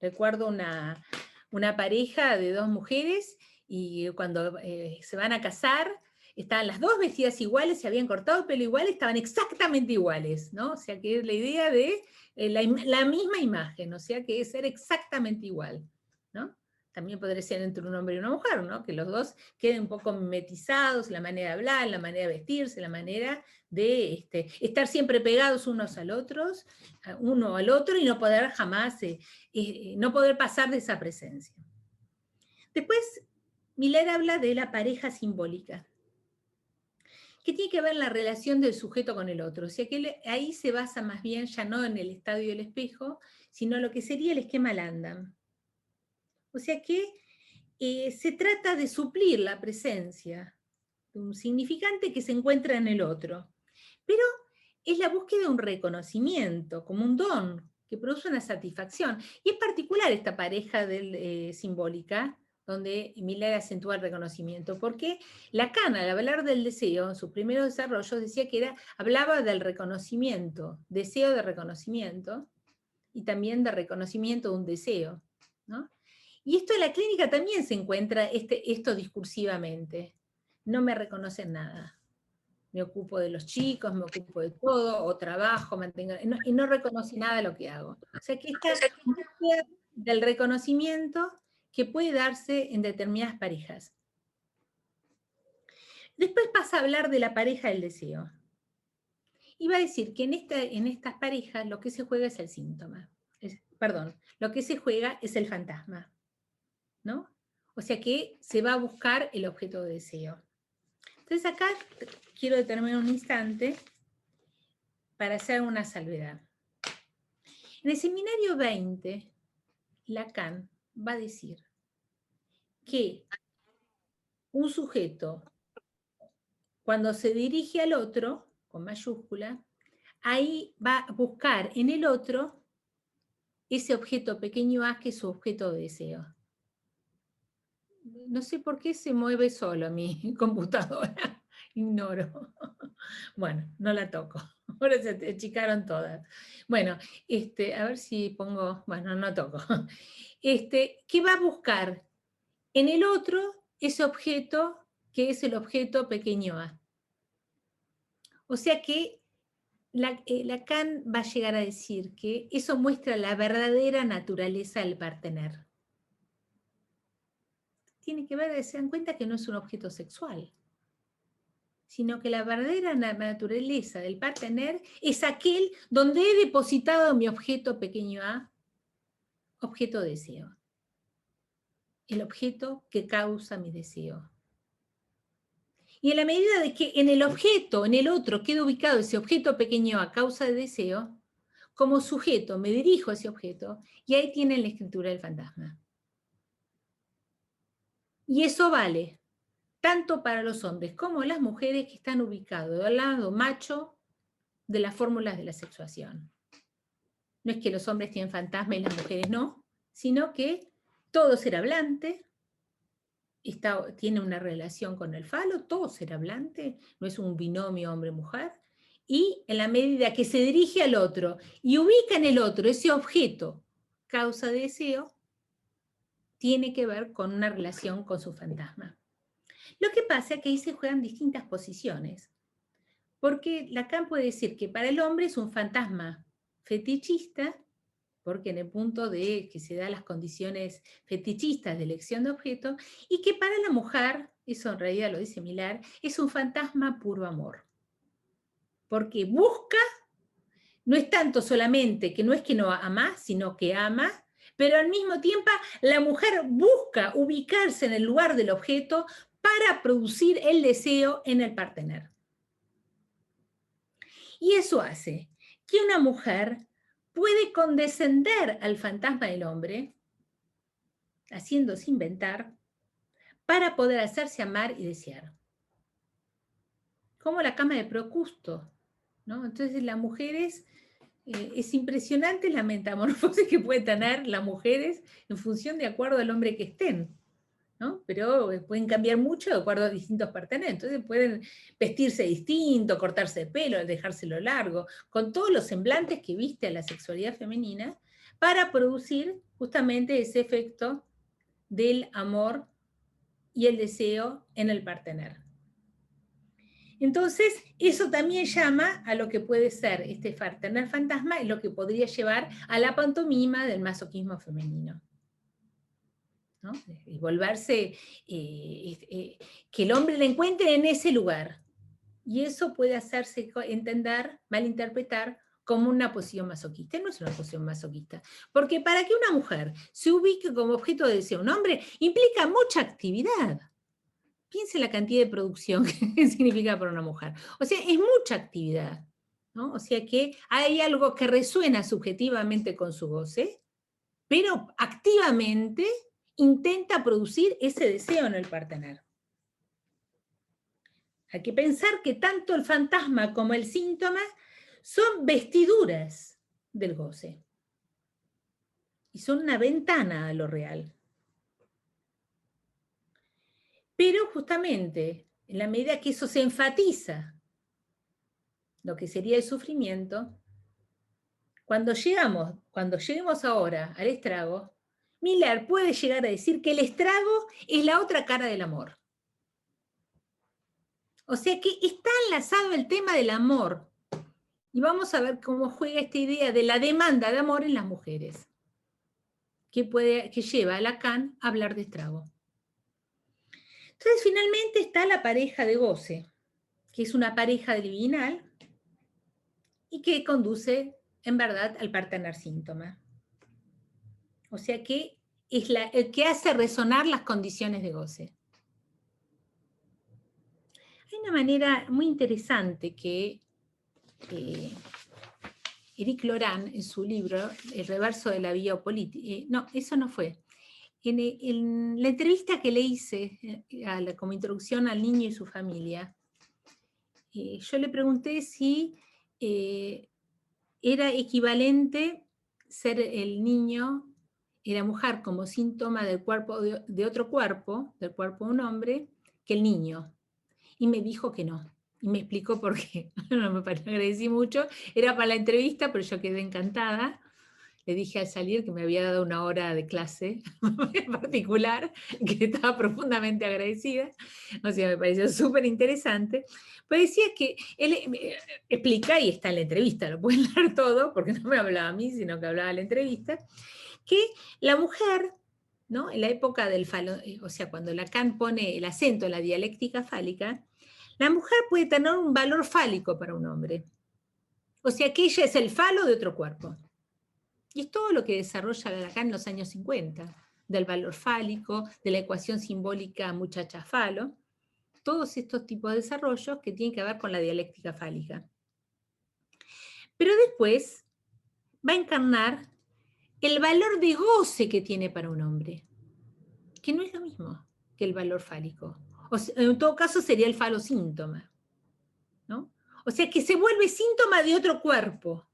recuerdo una pareja de dos mujeres y cuando se van a casar, estaban las dos vestidas iguales, se habían cortado el pelo igual, estaban exactamente iguales, ¿no? O sea que es la idea de la misma imagen, o sea que es ser exactamente igual, ¿no? También podría ser entre un hombre y una mujer, ¿no? Que los dos queden un poco mimetizados, la manera de hablar, la manera de vestirse, la manera de estar siempre pegados unos al otros, uno al otro, y no poder jamás, no poder pasar de esa presencia. Después, Miller habla de la pareja simbólica, que tiene que ver la relación del sujeto con el otro. O sea que ahí se basa más bien ya no en el estadio del espejo, sino lo que sería el esquema Landam. O sea que se trata de suplir la presencia de un significante que se encuentra en el otro. Pero es la búsqueda de un reconocimiento, como un don, que produce una satisfacción. Y es particular esta pareja simbólica, donde Miller acentúa el reconocimiento, porque Lacan, al hablar del deseo, en sus primeros desarrollos, decía que hablaba del reconocimiento, deseo de reconocimiento, y también de reconocimiento de un deseo, ¿no? Y esto en la clínica también se encuentra esto discursivamente. No me reconocen nada. Me ocupo de los chicos, me ocupo de todo, o trabajo, y no reconoce nada de lo que hago. O sea que esta búsqueda del reconocimiento que puede darse en determinadas parejas. Después pasa a hablar de la pareja del deseo. Y va a decir que en estas parejas lo que se juega es el síntoma. Lo que se juega es el fantasma, ¿no? O sea que se va a buscar el objeto de deseo. Entonces acá quiero determinar un instante para hacer una salvedad. En el seminario 20, Lacan va a decir que un sujeto, cuando se dirige al otro, con mayúscula, ahí va a buscar en el otro ese objeto pequeño A que es su objeto de deseo. No sé por qué se mueve solo mi computadora. Ignoro. Bueno, no la toco. Ahora se achicaron todas. Bueno, a ver si pongo... Bueno, no toco. ¿Qué va a buscar? En el otro, ese objeto que es el objeto pequeño A. O sea que Lacan va a llegar a decir que eso muestra la verdadera naturaleza del partener. Tiene que ver, se dan cuenta que no es un objeto sexual, sino que la verdadera naturaleza del partener es aquel donde he depositado mi objeto pequeño A, objeto de deseo. El objeto que causa mi deseo. Y en la medida de que en el objeto, en el otro, queda ubicado ese objeto pequeño A causa de deseo, como sujeto me dirijo a ese objeto y ahí tienen la escritura del fantasma. Y eso vale tanto para los hombres como las mujeres que están ubicados del lado macho de las fórmulas de la sexuación. No es que los hombres tienen fantasma y las mujeres no, sino que todo ser hablante tiene una relación con el falo, todo ser hablante, no es un binomio hombre-mujer, y en la medida que se dirige al otro y ubica en el otro ese objeto, causa de deseo, tiene que ver con una relación con su fantasma. Lo que pasa es que ahí se juegan distintas posiciones, porque Lacan puede decir que para el hombre es un fantasma fetichista, porque en el punto de que se dan las condiciones fetichistas de elección de objeto, y que para la mujer, eso en realidad lo dice Miller, es un fantasma puro amor. Porque busca, no es tanto solamente que no es que no ama, sino que ama, pero al mismo tiempo la mujer busca ubicarse en el lugar del objeto para producir el deseo en el partener. Y eso hace que una mujer puede condescender al fantasma del hombre, haciéndose inventar, para poder hacerse amar y desear. Como la cama de Procusto, ¿no? Entonces las mujeres, es impresionante la metamorfosis que pueden tener las mujeres en función de acuerdo al hombre que estén, ¿no? Pero pueden cambiar mucho de acuerdo a distintos parteneres. Entonces pueden vestirse distinto, cortarse el pelo, dejárselo largo, con todos los semblantes que viste a la sexualidad femenina, para producir justamente ese efecto del amor y el deseo en el partener. Entonces, eso también llama a lo que puede ser este partener fantasma y lo que podría llevar a la pantomima del masoquismo femenino, ¿no? Y volverse, que el hombre le encuentre en ese lugar. Y eso puede hacerse entender, malinterpretar, como una posición masoquista. No es una posición masoquista. Porque para que una mujer se ubique como objeto de deseo un hombre, implica mucha actividad. Piense la cantidad de producción que significa para una mujer. O sea, es mucha actividad, ¿no? O sea que hay algo que resuena subjetivamente con su goce, pero activamente intenta producir ese deseo en el partener. Hay que pensar que tanto el fantasma como el síntoma son vestiduras del goce. Y son una ventana a lo real. Pero justamente, en la medida que eso se enfatiza, lo que sería el sufrimiento, cuando lleguemos ahora al estrago, Miller puede llegar a decir que el estrago es la otra cara del amor. O sea que está enlazado el tema del amor. Y vamos a ver cómo juega esta idea de la demanda de amor en las mujeres, que lleva a Lacan a hablar de estrago. Entonces, finalmente está la pareja de goce, que es una pareja libidinal y que conduce, en verdad, al partener síntoma. O sea que es el que hace resonar las condiciones de goce. Hay una manera muy interesante que Éric Laurent, en su libro, El reverso de la biopolítica, no, eso no fue. En la entrevista que le hice como introducción al niño y su familia, yo le pregunté si era equivalente ser el niño y la mujer como síntoma del cuerpo de otro cuerpo, del cuerpo de un hombre, que el niño. Y me dijo que no. Y me explicó por qué. No me agradecí mucho. Era para la entrevista, pero yo quedé encantada. Le dije al salir que me había dado una hora de clase en particular, que estaba profundamente agradecida. O sea, me pareció súper interesante. Pues decía que él explica, y está en la entrevista, lo pueden leer todo, porque no me hablaba a mí, sino que hablaba en la entrevista, que la mujer, ¿no? En la época del falo, o sea, cuando Lacan pone el acento en la dialéctica fálica, la mujer puede tener un valor fálico para un hombre. O sea, que ella es el falo de otro cuerpo. Y es todo lo que desarrolla Lacan en los años 50, del valor fálico, de la ecuación simbólica muchacha-falo, todos estos tipos de desarrollos que tienen que ver con la dialéctica fálica. Pero después va a encarnar el valor de goce que tiene para un hombre, que no es lo mismo que el valor fálico. O sea, en todo caso sería el falo síntoma, ¿no? O sea, que se vuelve síntoma de otro cuerpo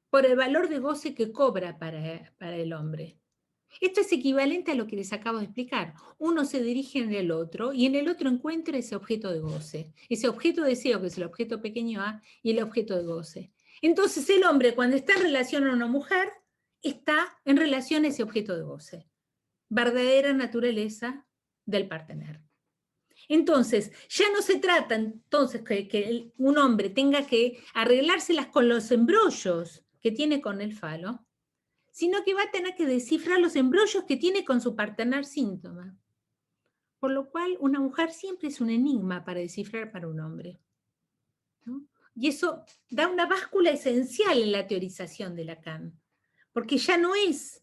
por el valor de goce que cobra para el hombre. Esto es equivalente a lo que les acabo de explicar. Uno se dirige en el otro y en el otro encuentra ese objeto de goce, ese objeto de deseo que es el objeto pequeño a y el objeto de goce. Entonces el hombre cuando está en relación a una mujer está en relación a ese objeto de goce. Verdadera naturaleza del partener. Entonces, ya no se trata entonces que un hombre tenga que arreglárselas con los embrollos que tiene con el falo, sino que va a tener que descifrar los embrollos que tiene con su partener síntoma. Por lo cual, una mujer siempre es un enigma para descifrar para un hombre, ¿no? Y eso da una báscula esencial en la teorización de Lacan, porque ya no es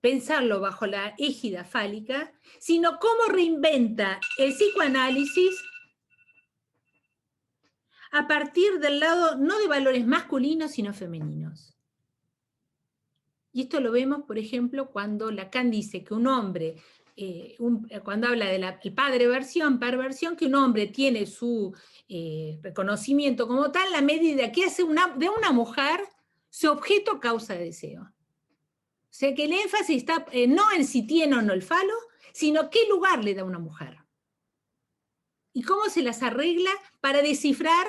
pensarlo bajo la égida fálica, sino cómo reinventa el psicoanálisis a partir del lado no de valores masculinos, sino femeninos. Y esto lo vemos, por ejemplo, cuando Lacan dice que un hombre, cuando habla de perversión, que un hombre tiene su reconocimiento como tal, la medida que hace de una mujer su objeto causa de deseo. O sea que el énfasis está no en si tiene o no el falo, sino qué lugar le da a una mujer. Y cómo se las arregla para descifrar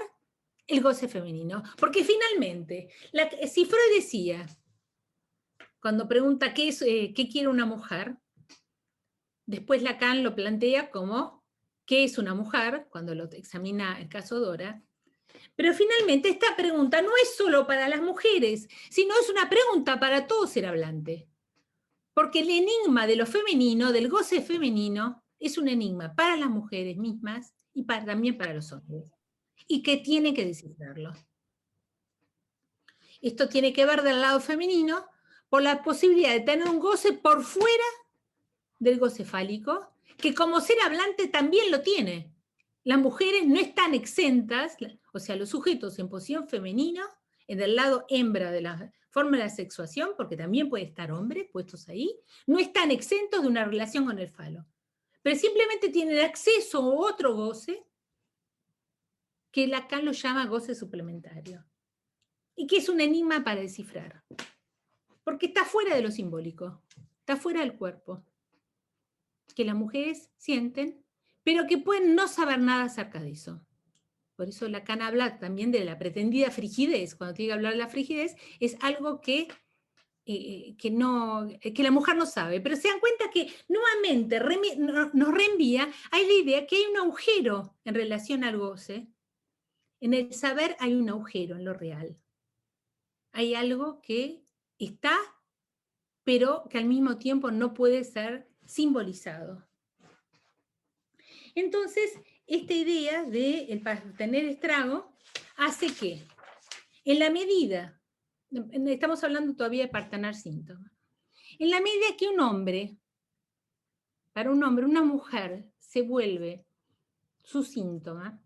el goce femenino. Porque finalmente, si Freud decía, cuando pregunta qué quiere una mujer, después Lacan lo plantea como qué es una mujer, cuando lo examina el caso Dora. Pero finalmente esta pregunta no es solo para las mujeres, sino es una pregunta para todo ser hablante. Porque el enigma de lo femenino, del goce femenino, es un enigma para las mujeres mismas y también para los hombres. Y que tiene que descifrarlo. Esto tiene que ver del lado femenino por la posibilidad de tener un goce por fuera del goce fálico, que como ser hablante también lo tiene. Las mujeres no están exentas, o sea, los sujetos en posición femenina, en el lado hembra de la forma de la sexuación, porque también puede estar hombres puestos ahí, no están exentos de una relación con el falo. Pero simplemente tienen acceso a otro goce que Lacan lo llama goce suplementario, y que es un enigma para descifrar, porque está fuera de lo simbólico, está fuera del cuerpo, que las mujeres sienten, pero que pueden no saber nada acerca de eso. Por eso Lacan habla también de la pretendida frigidez. Cuando tiene que hablar de la frigidez, es algo que la mujer no sabe. Pero se dan cuenta que nuevamente nos reenvía a la idea que hay un agujero en relación al goce. En el saber hay un agujero en lo real. Hay algo que está, pero que al mismo tiempo no puede ser simbolizado. Entonces, esta idea de tener estrago hace que, en la medida, estamos hablando todavía de partener síntomas, en la medida que para un hombre, una mujer se vuelve su síntoma,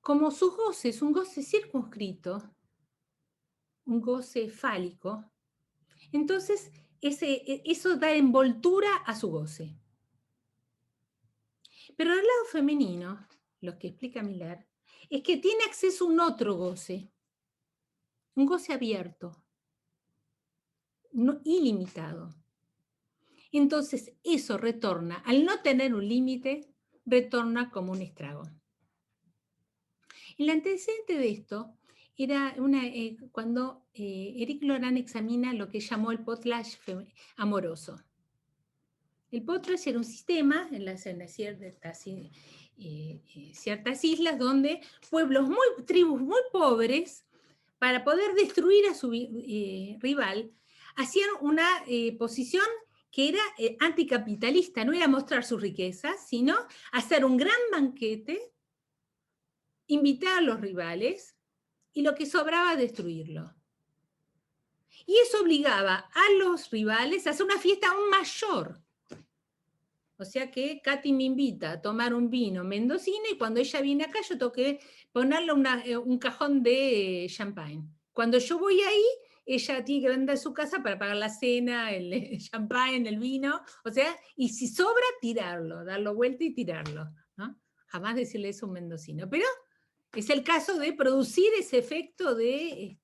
como su goce es un goce circunscrito, un goce fálico, entonces eso da envoltura a su goce. Pero el lado femenino, lo que explica Miller, es que tiene acceso a un otro goce, un goce abierto, ilimitado. Entonces eso retorna, al no tener un límite, retorna como un estrago. El antecedente de esto era cuando Éric Laurent examina lo que llamó el potlatch amoroso. El potlatch era un sistema en ciertas islas donde tribus muy pobres, para poder destruir a su rival, hacían una posición que era anticapitalista, no era mostrar sus riquezas, sino hacer un gran banquete, invitar a los rivales y lo que sobraba destruirlo. Y eso obligaba a los rivales a hacer una fiesta aún mayor. O sea que Katy me invita a tomar un vino mendocino y cuando ella viene acá yo tengo que ponerle un cajón de champagne. Cuando yo voy ahí, ella tiene que vender su casa para pagar la cena, el champagne, el vino, o sea, y si sobra, tirarlo, darlo vuelta y tirarlo, ¿no? Jamás decirle eso a un mendocino. Pero es el caso de producir ese efecto de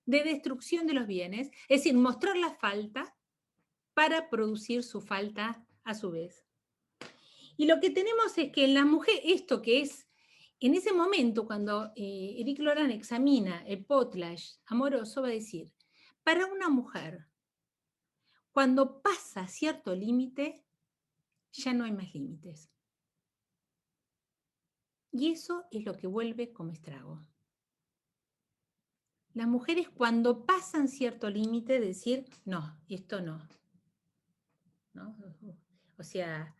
destrucción de los bienes, es decir, mostrar la falta para producir su falta a su vez. Y lo que tenemos es que en la mujer, esto que es, en ese momento, cuando Éric Laurent examina el potlatch amoroso, va a decir, para una mujer, cuando pasa cierto límite, ya no hay más límites. Y eso es lo que vuelve como estrago. Las mujeres cuando pasan cierto límite, decir, no, esto no. ¿No? O sea,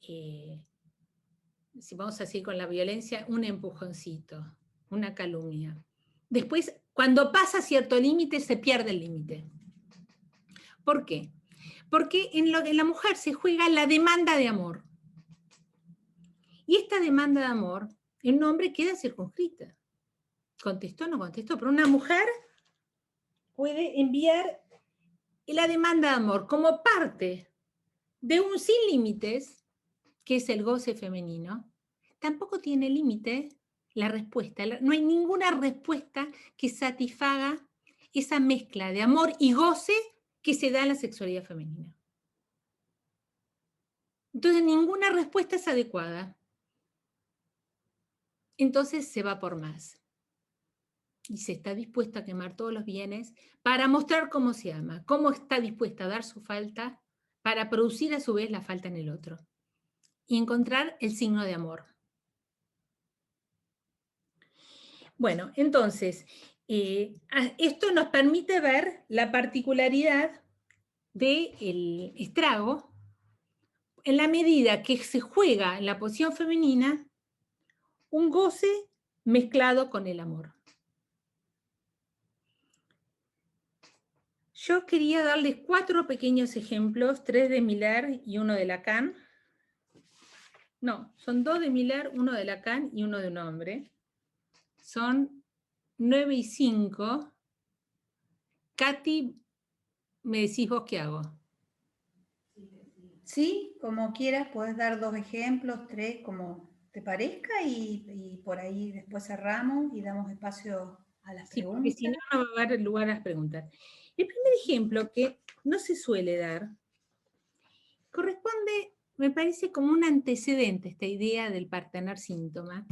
si vamos a decir con la violencia, un empujoncito, una calumnia. Después, cuando pasa cierto límite, se pierde el límite. ¿Por qué? Porque en la mujer se juega la demanda de amor. Y esta demanda de amor, en un hombre queda circunscrita. Contestó o no contestó, pero una mujer puede enviar la demanda de amor como parte de un sin límites, que es el goce femenino. Tampoco tiene límite la respuesta. No hay ninguna respuesta que satisfaga esa mezcla de amor y goce que se da en la sexualidad femenina. Entonces, ninguna respuesta es adecuada. Entonces se va por más. Y se está dispuesta a quemar todos los bienes para mostrar cómo se ama, cómo está dispuesta a dar su falta para producir a su vez la falta en el otro. Y encontrar el signo de amor. Bueno, entonces, esto nos permite ver la particularidad del estrago en la medida que se juega en la posición femenina un goce mezclado con el amor. Yo quería darles 4 pequeños ejemplos, 3 de Miller y 1 de Lacan. No, son 2 de Miller, 1 de Lacan y 1 de un hombre. Son 9 y 5. Katy, ¿me decís vos qué hago? Sí, como quieras, puedes dar 2 ejemplos, 3, como te parezca, y por ahí después cerramos y damos espacio a las Sí, preguntas. porque si no, no va a haber lugar a las preguntas. El primer ejemplo que no se suele dar corresponde, me parece, como un antecedente esta idea del partener síntoma,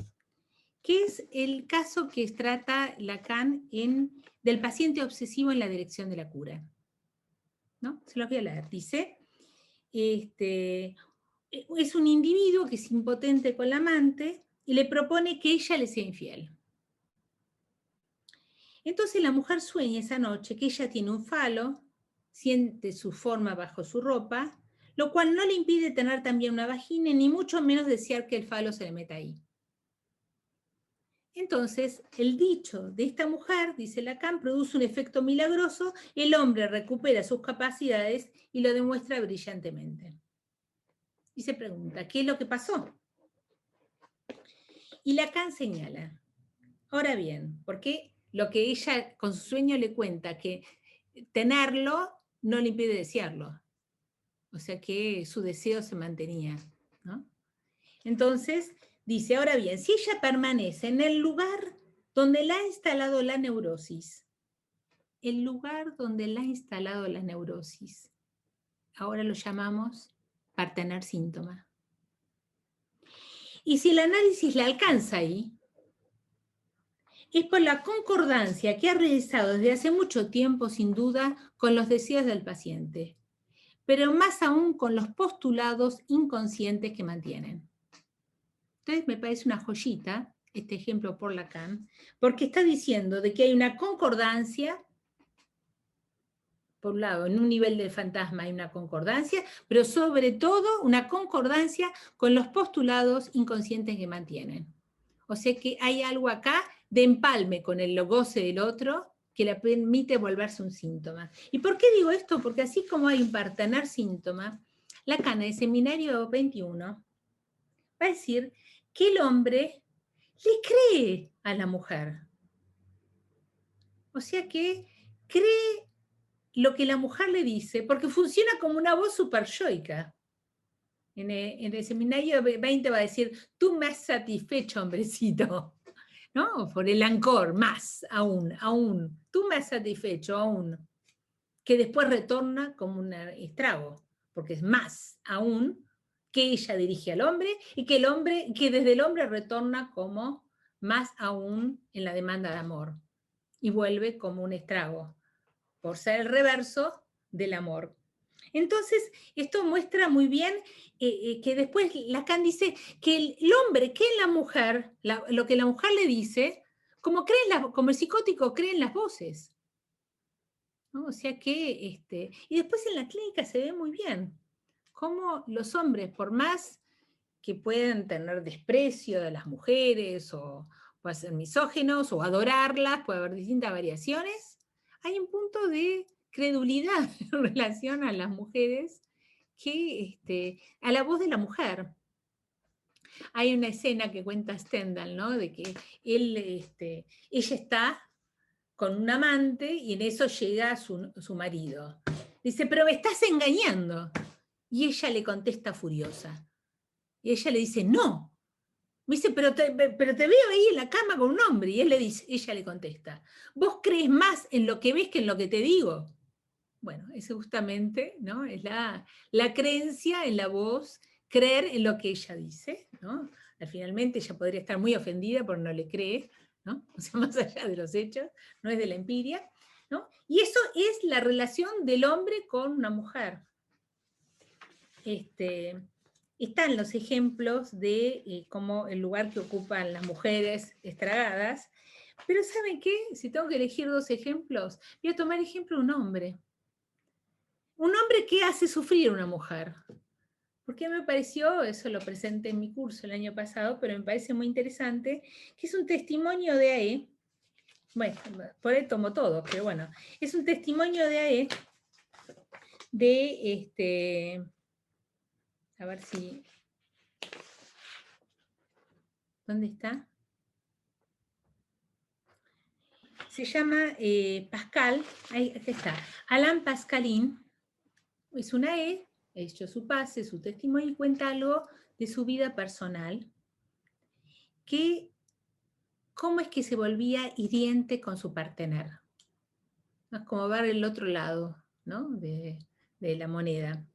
que es el caso que trata Lacan del paciente obsesivo en la dirección de la cura. ¿No? Se los voy a leer. Dice, es un individuo que es impotente con la amante y le propone que ella le sea infiel. Entonces la mujer sueña esa noche que ella tiene un falo, siente su forma bajo su ropa, lo cual no le impide tener también una vagina, ni mucho menos desear que el falo se le meta ahí. Entonces, el dicho de esta mujer, dice Lacan, produce un efecto milagroso, el hombre recupera sus capacidades y lo demuestra brillantemente. Y se pregunta, ¿qué es lo que pasó? Y Lacan señala, ahora bien, porque lo que ella con su sueño le cuenta, que tenerlo no le impide desearlo. O sea que su deseo se mantenía, ¿no? Entonces, dice, ahora bien, si ella permanece en el lugar donde la ha instalado la neurosis, el lugar donde la ha instalado la neurosis, ahora lo llamamos partener síntoma. Y si el análisis la alcanza ahí, es por la concordancia que ha realizado desde hace mucho tiempo, sin duda, con los deseos del paciente, pero más aún con los postulados inconscientes que mantienen. Entonces me parece una joyita este ejemplo por Lacan, porque está diciendo de que hay una concordancia, por un lado, en un nivel del fantasma hay una concordancia, pero sobre todo una concordancia con los postulados inconscientes que mantienen. O sea que hay algo acá de empalme con el goce del otro que le permite volverse un síntoma. ¿Y por qué digo esto? Porque así como hay un partener síntoma, Lacan en el seminario 21 va a decir que el hombre le cree a la mujer. O sea que cree lo que la mujer le dice, porque funciona como una voz superyoica. En el seminario 20 va a decir, tú me has satisfecho, hombrecito, ¿no? Por el ancor, más, aún, tú me has satisfecho, aún, que después retorna como un estrago, porque es más, aún, que ella dirige al hombre y que desde el hombre retorna como más aún en la demanda de amor y vuelve como un estrago, por ser el reverso del amor. Entonces, esto muestra muy bien que después Lacan dice que el hombre cree en la mujer, lo que la mujer le dice, como el psicótico cree en las voces, ¿no? O sea que, y después en la clínica se ve muy bien cómo los hombres, por más que puedan tener desprecio de las mujeres o ser misóginos o adorarlas, puede haber distintas variaciones, hay un punto de credulidad en relación a las mujeres que a la voz de la mujer. Hay una escena que cuenta Stendhal, ¿no? De que ella está con un amante y en eso llega su marido. Dice, pero me estás engañando. Y ella le contesta furiosa. Y ella le dice, no. Me dice, pero te veo ahí en la cama con un hombre. Y ella le contesta, vos crees más en lo que ves que en lo que te digo. Bueno, eso justamente, ¿no? Es la creencia en la voz, creer en lo que ella dice, ¿no? Finalmente ella podría estar muy ofendida porque no le cree, ¿no? O sea, más allá de los hechos, no es de la empiria, ¿no? Y eso es la relación del hombre con una mujer. Están los ejemplos de cómo el lugar que ocupan las mujeres estragadas, pero ¿saben qué? Si tengo que elegir dos ejemplos, voy a tomar ejemplo de un hombre. Un hombre que hace sufrir a una mujer. Porque me pareció, eso lo presenté en mi curso el año pasado, pero me parece muy interesante, que es un testimonio de AE. Bueno, por ahí tomo todo, pero bueno, es un testimonio de AE de a ver si. ¿Dónde está? Se llama Pascal, ahí está, Alain Pascaline, es una ha hecho su pase, su testimonio y cuenta algo de su vida personal, cómo es que se volvía hiriente con su partener. Es como ver el otro lado, ¿no? de la moneda.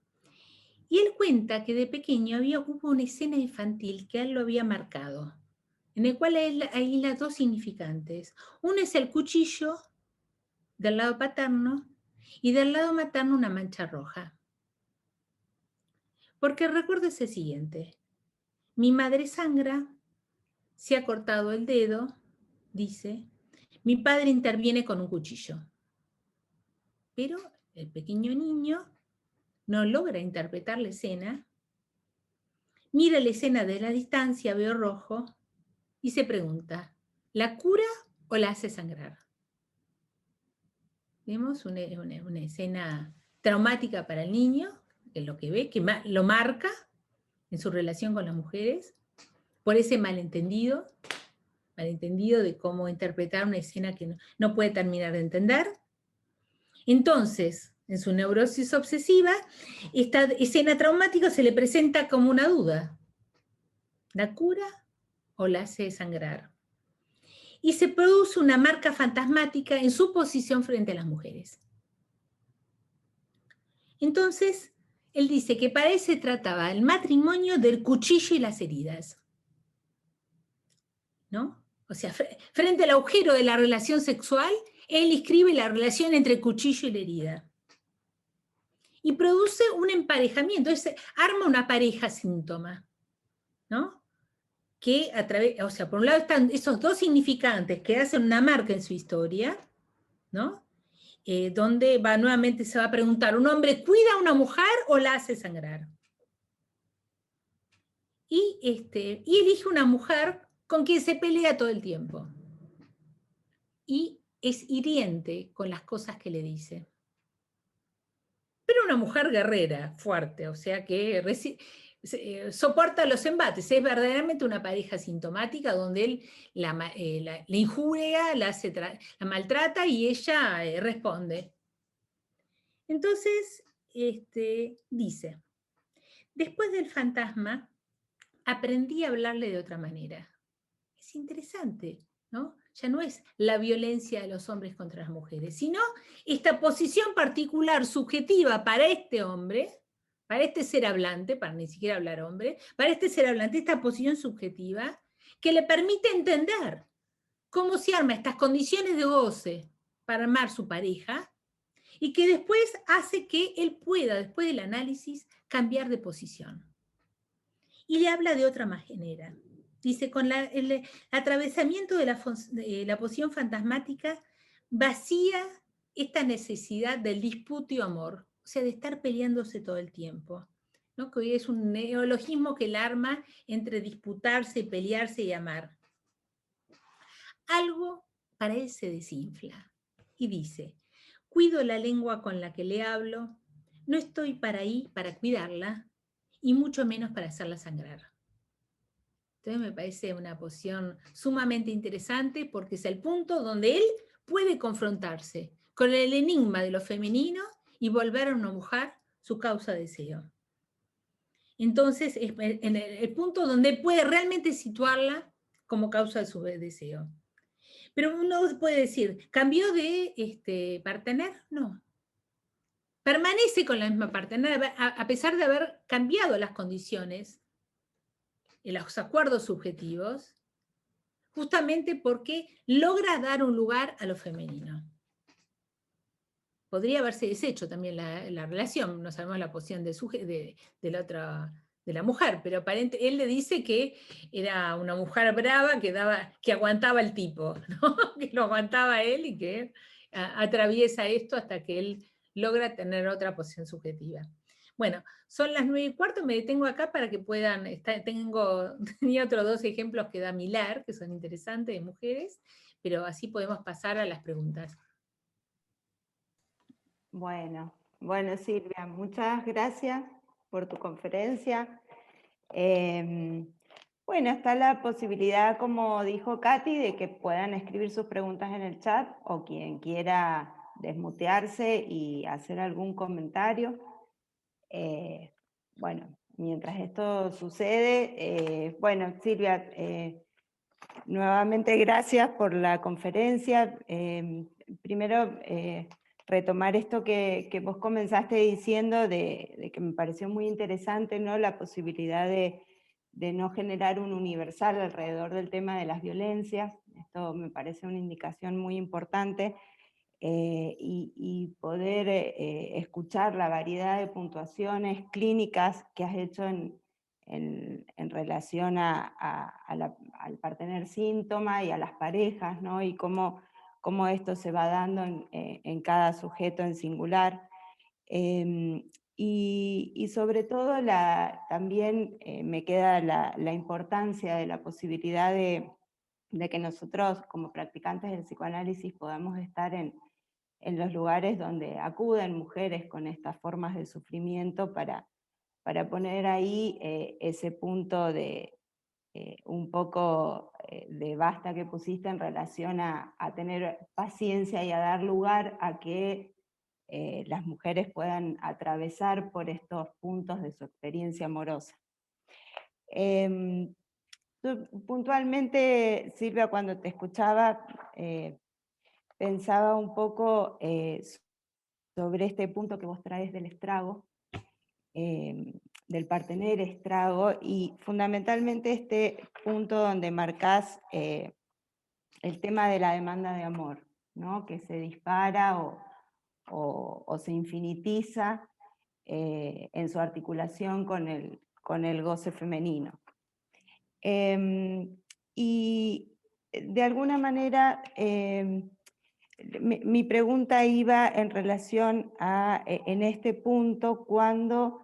Y él cuenta que de pequeño hubo una escena infantil que a él lo había marcado, en el cual hay las dos significantes. Uno es el cuchillo del lado paterno y del lado materno una mancha roja. Porque recuérdese el siguiente: mi madre sangra, se ha cortado el dedo, dice, mi padre interviene con un cuchillo. Pero el pequeño niño no logra interpretar la escena, mira la escena de la distancia, veo rojo, y se pregunta, ¿la cura o la hace sangrar? Vemos una escena traumática para el niño, que es lo que ve, que lo marca en su relación con las mujeres, por ese malentendido de cómo interpretar una escena que no puede terminar de entender. Entonces, en su neurosis obsesiva, esta escena traumática se le presenta como una duda. ¿La cura o la hace sangrar? Y se produce una marca fantasmática en su posición frente a las mujeres. Entonces, él dice que para él se trataba el matrimonio del cuchillo y las heridas, ¿no? O sea, frente al agujero de la relación sexual, él inscribe la relación entre el cuchillo y la herida. Y produce un emparejamiento, arma una pareja síntoma, ¿no? Que o sea, por un lado están esos dos significantes que hacen una marca en su historia, ¿no? Donde nuevamente se va a preguntar, ¿un hombre cuida a una mujer o la hace sangrar? Y elige una mujer con quien se pelea todo el tiempo. Y es hiriente con las cosas que le dice. Pero una mujer guerrera, fuerte, o sea que soporta los embates. Es verdaderamente una pareja sintomática donde él la injuria, la maltrata y ella responde. Entonces, dice, después del fantasma, aprendí a hablarle de otra manera. Es interesante, ¿no? Ya no es la violencia de los hombres contra las mujeres, sino esta posición particular, subjetiva para este hombre, para este ser hablante, para ni siquiera hablar hombre, para este ser hablante, esta posición subjetiva que le permite entender cómo se arma estas condiciones de goce para armar su pareja y que después hace que él pueda, después del análisis, cambiar de posición. Y le habla de otra manera. Dice, con el atravesamiento de la posición fantasmática, vacía esta necesidad del disputio amor, o sea, de estar peleándose todo el tiempo, ¿no? Que hoy es un neologismo que el arma entre disputarse, pelearse y amar. Algo para él se desinfla y dice, cuido la lengua con la que le hablo, no estoy para ahí para cuidarla y mucho menos para hacerla sangrar. Entonces me parece una posición sumamente interesante porque es el punto donde él puede confrontarse con el enigma de lo femenino y volver a una mujer su causa de deseo. Entonces es en el punto donde puede realmente situarla como causa de su deseo. Pero uno puede decir, ¿cambió de partener? No. Permanece con la misma partener a pesar de haber cambiado las condiciones, los acuerdos subjetivos, justamente porque logra dar un lugar a lo femenino. Podría haberse deshecho también la relación, no sabemos la posición de la mujer, pero aparentemente él le dice que era una mujer brava que aguantaba el tipo, ¿no? Que lo aguantaba él y que atraviesa esto hasta que él logra tener otra posición subjetiva. Bueno, son las 9:15, me detengo acá para que puedan, tenía otros 2 ejemplos que da Millar, que son interesantes de mujeres, pero así podemos pasar a las preguntas. Bueno, Silvia, muchas gracias por tu conferencia. Bueno, está la posibilidad, como dijo Katy, de que puedan escribir sus preguntas en el chat o quien quiera desmutearse y hacer algún comentario. Bueno, mientras esto sucede, bueno, Silvia, Nuevamente gracias por la conferencia. Primero, retomar esto que vos comenzaste diciendo de que me pareció muy interesante, ¿no? La posibilidad de no generar un universal alrededor del tema de las violencias. Esto me parece una indicación muy importante. Y poder escuchar la variedad de puntuaciones clínicas que has hecho en relación al partener síntoma y a las parejas, ¿no? Y cómo esto se va dando en cada sujeto en singular. Y sobre todo también me queda la importancia de la posibilidad de que nosotros como practicantes del psicoanálisis podamos estar en los lugares donde acuden mujeres con estas formas de sufrimiento para poner ahí ese punto de un poco de basta que pusiste en relación a tener paciencia y a dar lugar a que las mujeres puedan atravesar por estos puntos de su experiencia amorosa. Puntualmente, Silvia, cuando te escuchaba, pensaba un poco sobre este punto que vos traes del estrago, del partener estrago, y fundamentalmente este punto donde marcás el tema de la demanda de amor, ¿no? Que se dispara o se infinitiza en su articulación con el goce femenino. Y de alguna manera mi pregunta iba en relación a, en este punto, cuando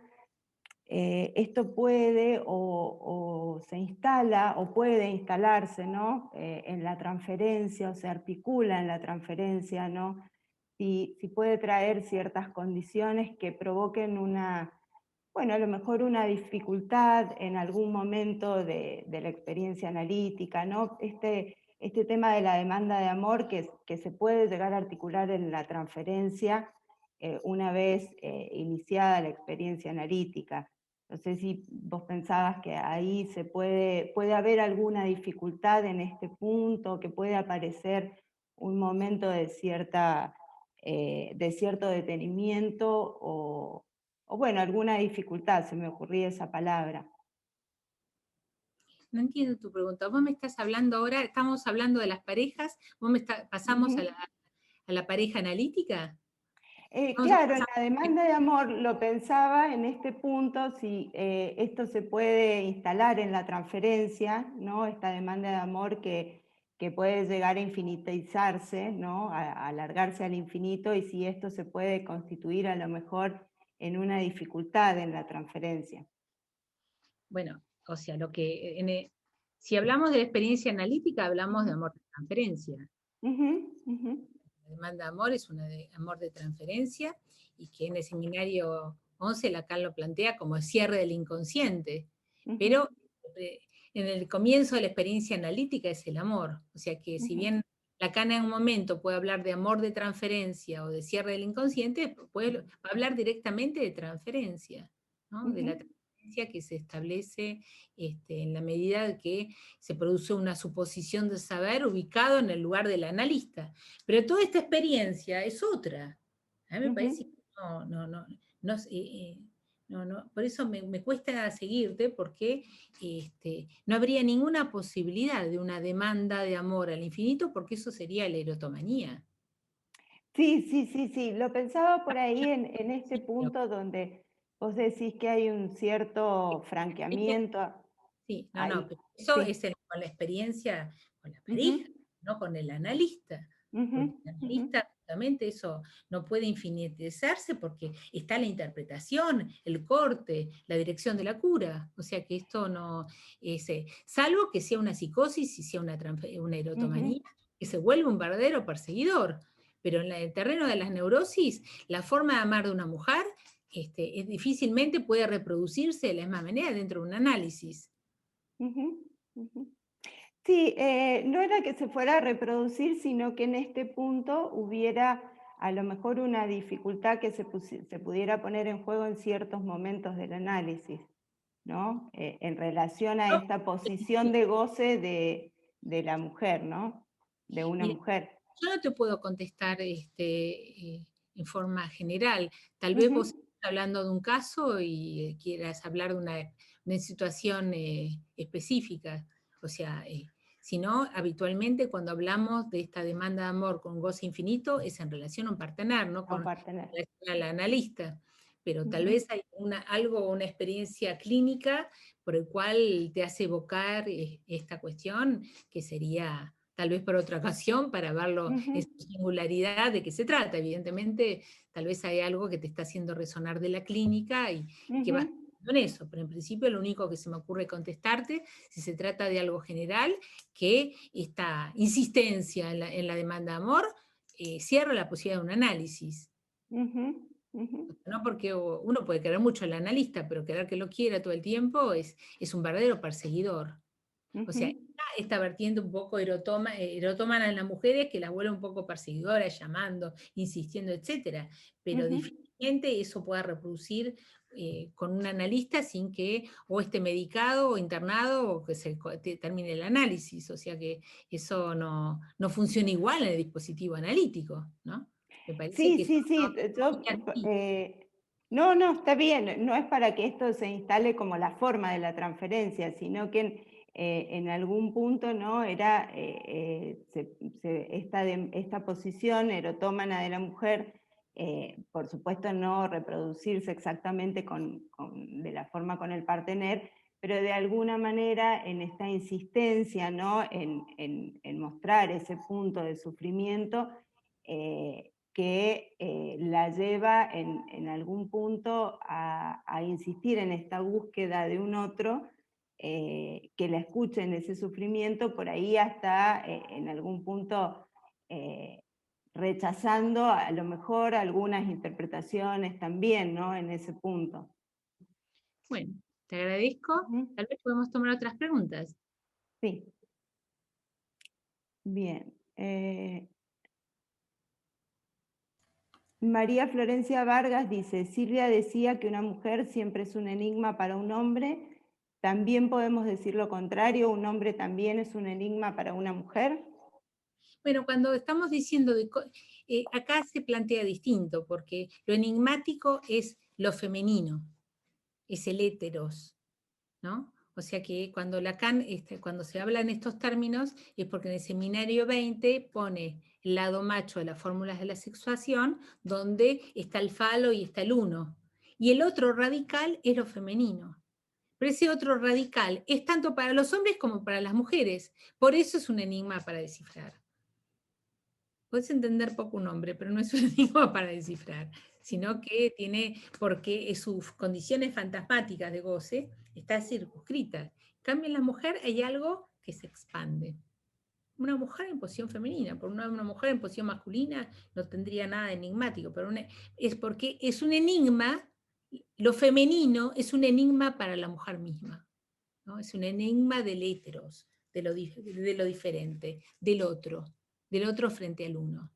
esto puede o se instala o puede instalarse, ¿no? En la transferencia o se articula en la transferencia, ¿no? Si puede traer ciertas condiciones que provoquen bueno, a lo mejor una dificultad en algún momento de la experiencia analítica, ¿no? Este tema de la demanda de amor que se puede llegar a articular en la transferencia una vez iniciada la experiencia analítica. No sé si vos pensabas que ahí puede haber alguna dificultad en este punto, que puede aparecer un momento de cierto detenimiento o bueno, alguna dificultad, se me ocurría esa palabra. No entiendo tu pregunta. Vos me estás hablando ahora, estamos hablando de las parejas, pasamos a la pareja analítica. Claro, en la demanda de amor lo pensaba en este punto, si esto se puede instalar en la transferencia, ¿no? Esta demanda de amor que puede llegar a infinitizarse, ¿no? A alargarse al infinito, y si esto se puede constituir a lo mejor en una dificultad en la transferencia. Bueno, o sea, si hablamos de la experiencia analítica, hablamos de amor de transferencia. La demanda de amor es un amor de transferencia, y que en el seminario 11 Lacan lo plantea como el cierre del inconsciente, pero en el comienzo de la experiencia analítica es el amor. O sea que si bien Lacan en un momento puede hablar de amor de transferencia o de cierre del inconsciente, va a hablar directamente de transferencia, ¿no? De la transferencia que se establece en la medida de que se produce una suposición de saber ubicado en el lugar del analista. Pero toda esta experiencia es otra. A mí me parece que por eso me cuesta seguirte, porque no habría ninguna posibilidad de una demanda de amor al infinito, porque eso sería la erotomanía. Sí, lo pensaba por ahí en este punto donde vos decís que hay un cierto franqueamiento. Sí, pero eso es con la experiencia, con la pareja, no con el analista. Porque el analista, justamente, eso no puede infinitizarse porque está la interpretación, el corte, la dirección de la cura. O sea que esto no es, salvo que sea una psicosis y sea una erotomanía, que se vuelve un verdadero perseguidor. Pero en el terreno de las neurosis, la forma de amar de una mujer difícilmente puede reproducirse de la misma manera dentro de un análisis. Sí, no era que se fuera a reproducir, sino que en este punto hubiera a lo mejor una dificultad que se pudiera poner en juego en ciertos momentos del análisis, ¿no? En relación a esta posición de goce de la mujer, ¿no? De una Mira, mujer. yo no te puedo contestar en forma general. Tal vez vos estés hablando de un caso y quieras hablar de una situación específica. O sea, si no, habitualmente cuando hablamos de esta demanda de amor con goce infinito es en relación a un partener, no con Compartener. relación al analista. Pero tal vez hay una experiencia clínica por el cual te hace evocar esta cuestión, que sería tal vez para otra ocasión, para verlo en su singularidad de qué se trata. Evidentemente, tal vez hay algo que te está haciendo resonar de la clínica y que vas en eso, pero en principio lo único que se me ocurre contestarte, si se trata de algo general, que esta insistencia en la demanda de amor cierra la posibilidad de un análisis. No porque uno puede querer mucho al analista, pero querer que lo quiera todo el tiempo es un verdadero perseguidor. O sea, esta vertiente un poco erotómana en las mujeres que las vuelve un poco perseguidoras, llamando, insistiendo, etc. Pero difícilmente eso pueda reproducir con un analista sin que o esté medicado o internado o que se termine el análisis. O sea que eso no funciona igual en el dispositivo analítico, ¿no? Me parece que Sí. No, está bien. No es para que esto se instale como la forma de la transferencia, sino que en algún punto, ¿no? Era esta posición erotómana de la mujer, por supuesto no reproducirse exactamente de la forma con el partener, pero de alguna manera en esta insistencia, ¿no? en mostrar ese punto de sufrimiento, que la lleva en algún punto a insistir en esta búsqueda de un otro, que la escuche en ese sufrimiento, por ahí hasta en algún punto rechazando a lo mejor algunas interpretaciones también, ¿no? En ese punto. Bueno, te agradezco. Tal vez podemos tomar otras preguntas. Sí. Bien. María Florencia Vargas dice, Silvia decía que una mujer siempre es un enigma para un hombre. ¿También podemos decir lo contrario? ¿Un hombre también es un enigma para una mujer? Bueno, cuando estamos diciendo, acá se plantea distinto, porque lo enigmático es lo femenino, es el héteros, ¿no? O sea que cuando Lacan, cuando se habla en estos términos, es porque en el seminario 20 pone el lado macho de las fórmulas de la sexuación, donde está el falo y está el uno. Y el otro radical es lo femenino. Pero ese otro radical es tanto para los hombres como para las mujeres. Por eso es un enigma para descifrar. Puedes entender poco un hombre, pero no es un enigma para descifrar, sino que tiene, porque sus condiciones fantasmáticas de goce están circunscritas. En cambio, en la mujer hay algo que se expande. Una mujer en posición femenina, por una mujer en posición masculina no tendría nada enigmático, pero es porque es un enigma, lo femenino es un enigma para la mujer misma, ¿no? Es un enigma del héteros, de lo diferente, del otro frente al uno.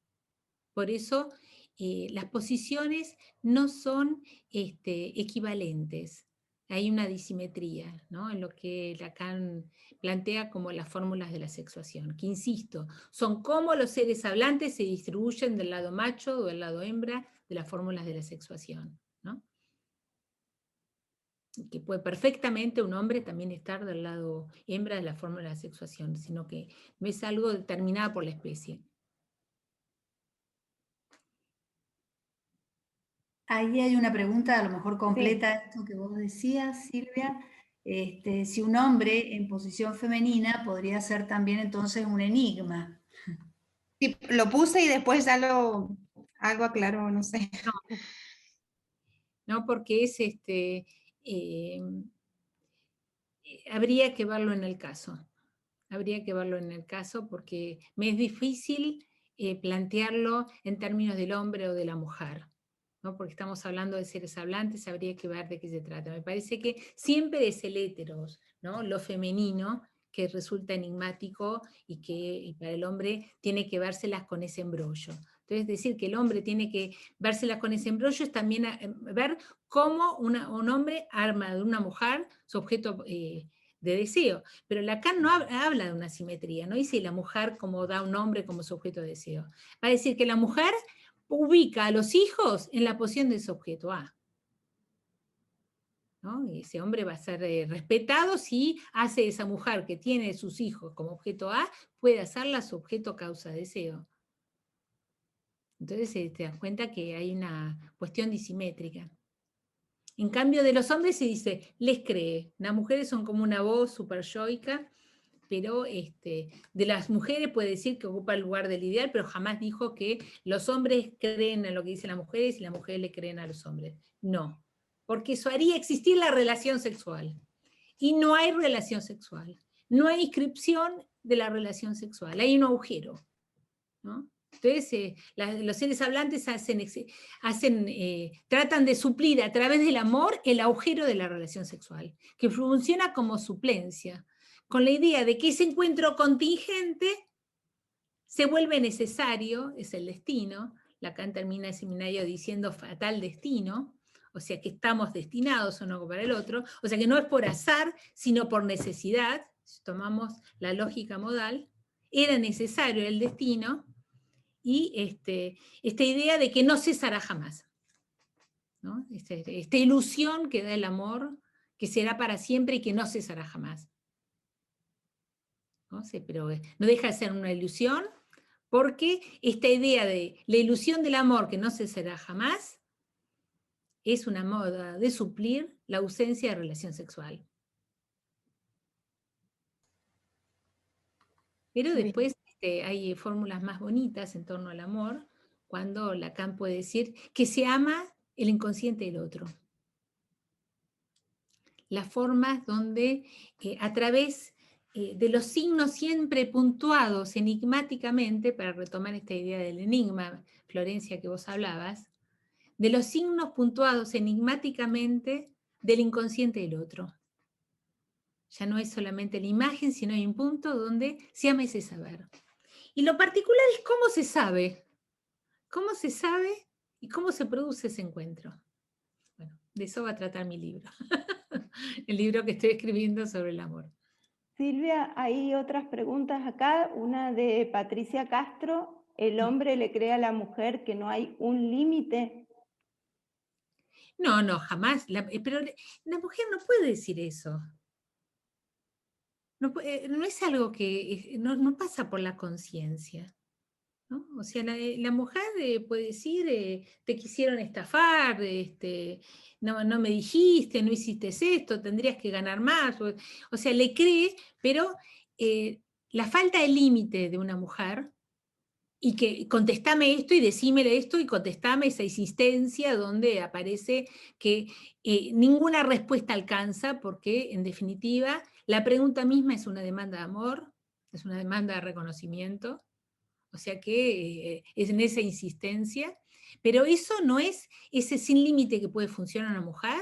Por eso las posiciones no son equivalentes. Hay una disimetría, ¿no? En lo que Lacan plantea como las fórmulas de la sexuación, que insisto, son cómo los seres hablantes se distribuyen del lado macho o del lado hembra de las fórmulas de la sexuación, ¿no? Que puede perfectamente un hombre también estar del lado hembra de la fórmula de la sexuación, sino que no es algo determinado por la especie. Ahí hay una pregunta, a lo mejor completa esto que vos decías, Silvia. Si un hombre en posición femenina podría ser también entonces un enigma. Sí, lo puse y después ya algo aclaró, no sé. No, porque es habría que verlo en el caso. Habría que verlo en el caso porque me es difícil plantearlo en términos del hombre o de la mujer, ¿no? Porque estamos hablando de seres hablantes, habría que ver de qué se trata. Me parece que siempre es el héteros, ¿no? Lo femenino, que resulta enigmático y que para el hombre tiene que vérselas con ese embrollo. Entonces, decir que el hombre tiene que vérselas con ese embrollo es también ver cómo un hombre arma de una mujer su objeto de de deseo. Pero Lacan no habla de una simetría, no dice la mujer como da un hombre como su objeto de deseo. Va a decir que la mujer ubica a los hijos en la posición de su objeto A. ¿No? Y ese hombre va a ser respetado si hace esa mujer que tiene sus hijos como objeto A, puede hacerla su objeto causa deseo. Entonces te das cuenta que hay una cuestión disimétrica. En cambio de los hombres se dice, les cree. Las mujeres son como una voz super yoica, pero de las mujeres puede decir que ocupa el lugar del ideal, pero jamás dijo que los hombres creen en lo que dicen las mujeres y las mujeres le creen a los hombres. No, porque eso haría existir la relación sexual. Y no hay relación sexual. No hay inscripción de la relación sexual. Hay un agujero, ¿no? Entonces, los seres hablantes tratan de suplir a través del amor el agujero de la relación sexual, que funciona como suplencia, con la idea de que ese encuentro contingente se vuelve necesario, es el destino. Lacan termina el seminario diciendo fatal destino, o sea que estamos destinados uno para el otro, o sea que no es por azar, sino por necesidad. Si tomamos la lógica modal, era necesario el destino, y esta idea de que no cesará jamás, ¿no? Esta ilusión que da el amor, que será para siempre y que no cesará jamás. ¿No? Pero no deja de ser una ilusión, porque esta idea de la ilusión del amor que no cesará jamás es una moda de suplir la ausencia de relación sexual. Pero después hay fórmulas más bonitas en torno al amor, cuando Lacan puede decir que se ama el inconsciente del otro. Las formas donde a través de los signos siempre puntuados enigmáticamente, para retomar esta idea del enigma, Florencia, que vos hablabas, de los signos puntuados enigmáticamente del inconsciente del otro. Ya no es solamente la imagen, sino hay un punto donde se ama ese saber. Y lo particular es cómo se sabe y cómo se produce ese encuentro. Bueno, de eso va a tratar mi libro, el libro que estoy escribiendo sobre el amor. Silvia, hay otras preguntas acá, una de Patricia Castro, ¿el hombre le cree a la mujer que no hay un límite? No, jamás, pero la mujer no puede decir eso. No es algo que no pasa por la conciencia, ¿no? O sea, la mujer puede decir, te quisieron estafar, no me dijiste, no hiciste esto, tendrías que ganar más. O sea, le cree, pero la falta de límite de una mujer, y que contestame esto y decímele esto y contestame esa insistencia donde aparece que ninguna respuesta alcanza, porque en definitiva la pregunta misma es una demanda de amor, es una demanda de reconocimiento. O sea que es en esa insistencia, pero eso no es ese sin límite que puede funcionar en una mujer,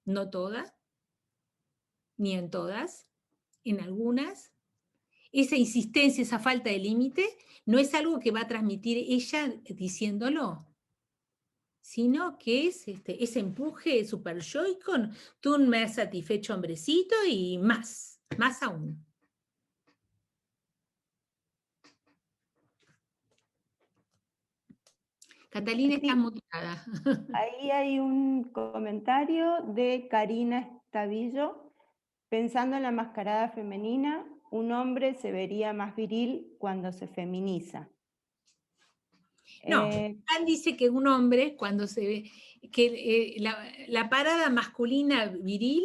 no todas, ni en todas, en algunas. Esa insistencia, esa falta de límite, no es algo que va a transmitir ella diciéndolo, sino que es ese empuje super yoico, tú me has satisfecho, hombrecito, y más aún. Catalina está mutada. Ahí hay un comentario de Karina Estavillo. Pensando en la mascarada femenina, un hombre se vería más viril cuando se feminiza. No, Lacan dice que un hombre, cuando se ve, que la parada masculina viril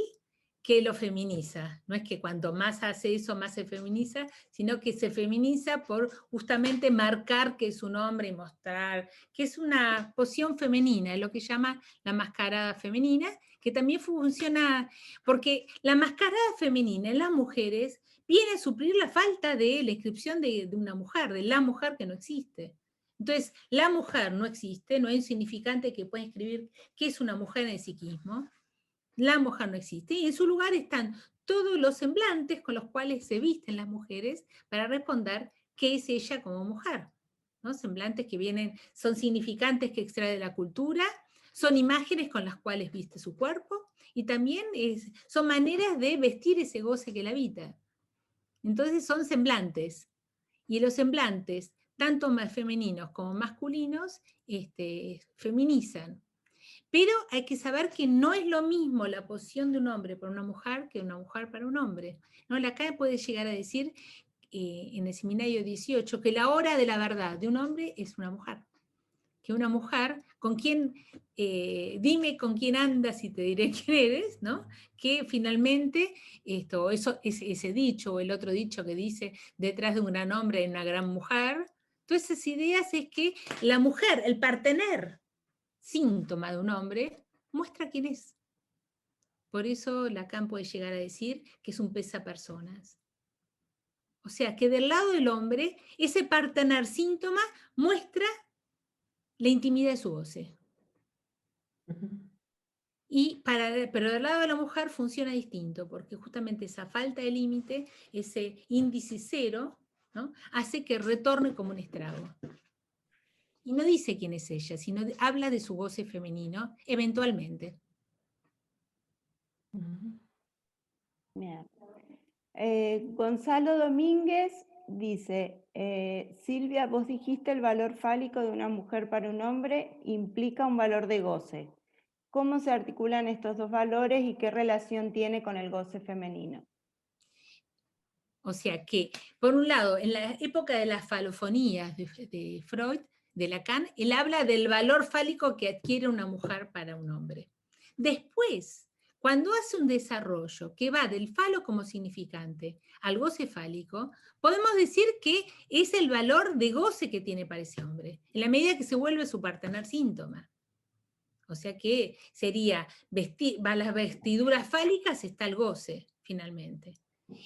que lo feminiza. No es que cuanto más hace eso, más se feminiza, sino que se feminiza por justamente marcar que es un hombre y mostrar que es una posición femenina, es lo que llama la mascarada femenina, que también funciona, porque la mascarada femenina en las mujeres viene a suplir la falta de la inscripción de una mujer, de la mujer que no existe. Entonces, la mujer no existe, no hay un significante que pueda escribir qué es una mujer en el psiquismo. La mujer no existe, y en su lugar están todos los semblantes con los cuales se visten las mujeres para responder qué es ella como mujer, ¿no? Semblantes que son significantes que extrae de la cultura, son imágenes con las cuales viste su cuerpo, y también son maneras de vestir ese goce que la habita. Entonces son semblantes, y los semblantes, tanto más femeninos como masculinos, feminizan. Pero hay que saber que no es lo mismo la posición de un hombre para una mujer que una mujer para un hombre. ¿No? Lacan puede llegar a decir en el seminario 18 que la hora de la verdad de un hombre es una mujer. Que una mujer, con quien, dime con quién andas y te diré quién eres, ¿no? Que finalmente, ese dicho o el otro dicho que dice detrás de un gran hombre hay una gran mujer, todas esas ideas es que la mujer, el partener, síntoma de un hombre, muestra quién es. Por eso Lacan puede llegar a decir que es un pesapersonas. O sea, que del lado del hombre, ese partener síntoma muestra la intimidad de su goce. Pero del lado de la mujer funciona distinto, porque justamente esa falta de límite, ese índice cero, ¿no? Hace que retorne como un estrago. Y no dice quién es ella, sino habla de su goce femenino, eventualmente. Bien. Gonzalo Domínguez dice, Silvia, vos dijiste el valor fálico de una mujer para un hombre implica un valor de goce. ¿Cómo se articulan estos dos valores y qué relación tiene con el goce femenino? O sea que, por un lado, en la época de las falofonías de Freud, de Lacan, él habla del valor fálico que adquiere una mujer para un hombre. Después, cuando hace un desarrollo que va del falo como significante al goce fálico, podemos decir que es el valor de goce que tiene para ese hombre, en la medida que se vuelve su partener síntoma. O sea que sería, las vestiduras fálicas está el goce, finalmente.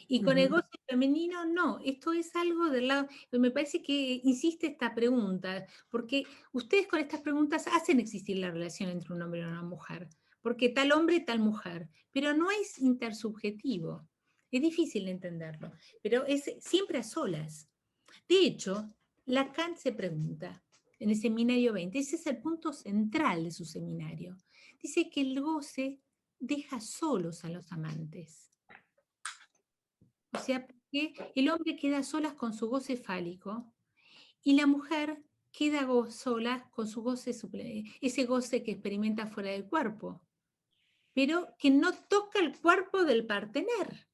Y con el goce femenino, no, esto es algo del lado, me parece que insiste esta pregunta, porque ustedes con estas preguntas hacen existir la relación entre un hombre y una mujer, porque tal hombre, tal mujer, pero no es intersubjetivo, es difícil entenderlo, pero es siempre a solas. De hecho, Lacan se pregunta, en el seminario 20, ese es el punto central de su seminario, dice que el goce deja solos a los amantes. O sea, que el hombre queda solas con su goce fálico y la mujer queda sola con su goce, ese goce que experimenta fuera del cuerpo, pero que no toca el cuerpo del partener.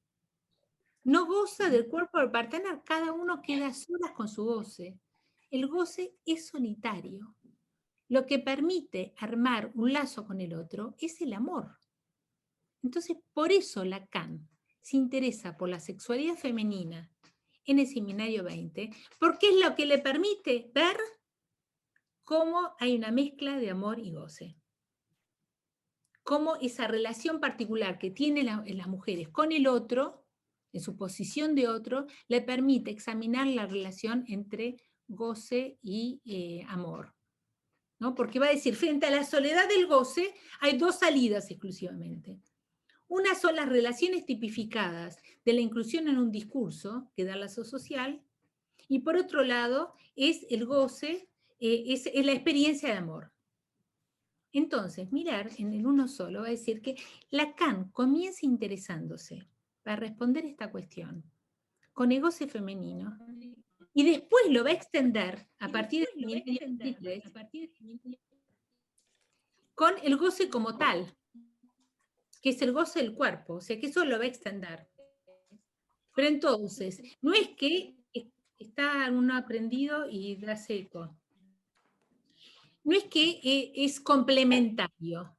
No goza del cuerpo del partener, cada uno queda solas con su goce. El goce es solitario. Lo que permite armar un lazo con el otro es el amor. Entonces, por eso Lacan se interesa por la sexualidad femenina en el seminario 20, porque es lo que le permite ver cómo hay una mezcla de amor y goce. Cómo esa relación particular que tienen las mujeres con el otro, en su posición de otro, le permite examinar la relación entre goce y amor. ¿No? Porque va a decir, frente a la soledad del goce, hay dos salidas exclusivamente. Una son las relaciones tipificadas de la inclusión en un discurso, que da lazo social, y por otro lado es el goce, es la experiencia de amor. Entonces, mirar en el uno solo va a decir que Lacan comienza interesándose para responder esta cuestión con el goce femenino y después lo va a extender a partir del 1923 con el goce como tal, que es el goce del cuerpo, o sea que eso lo va a extender. Pero entonces, no es que está uno aprendido y da seco. No es que es complementario,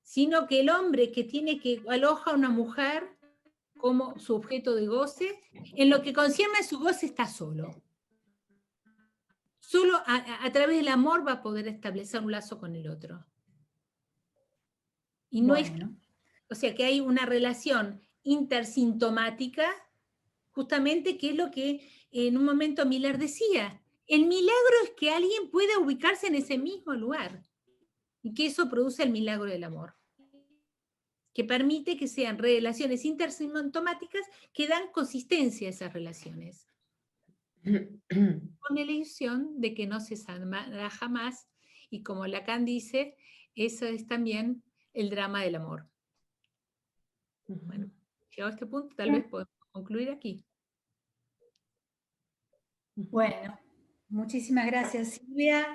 sino que el hombre que aloja a una mujer como su objeto de goce, en lo que concierne a su goce está solo. Solo a través del amor va a poder establecer un lazo con el otro. Y no es, o sea que hay una relación intersintomática, justamente que es lo que en un momento Miller decía. El milagro es que alguien pueda ubicarse en ese mismo lugar y que eso produce el milagro del amor, que permite que sean relaciones intersintomáticas que dan consistencia a esas relaciones, con la ilusión de que no se sanará jamás y como Lacan dice, eso es también el drama del amor. Bueno, llegado a este punto, tal vez podemos concluir aquí. Bueno, muchísimas gracias, Silvia.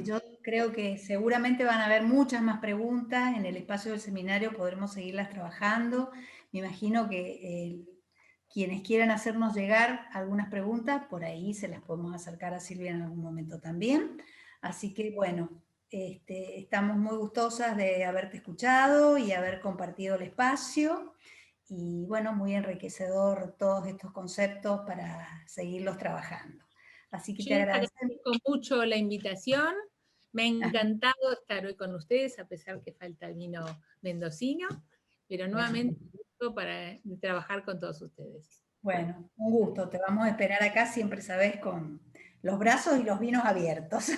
Yo creo que seguramente van a haber muchas más preguntas. En el espacio del seminario podremos seguirlas trabajando. Me imagino que quienes quieran hacernos llegar algunas preguntas, por ahí se las podemos acercar a Silvia en algún momento también. Así que, bueno, estamos muy gustosas de haberte escuchado y haber compartido el espacio. Y bueno, muy enriquecedor todos estos conceptos para seguirlos trabajando. Así que Yo te agradezco. agradezco mucho la invitación, me ha encantado estar hoy con ustedes, a pesar que falta el vino mendocino, pero nuevamente un gusto para trabajar con todos ustedes. Bueno, un gusto, te vamos a esperar acá, siempre sabes, con los brazos y los vinos abiertos.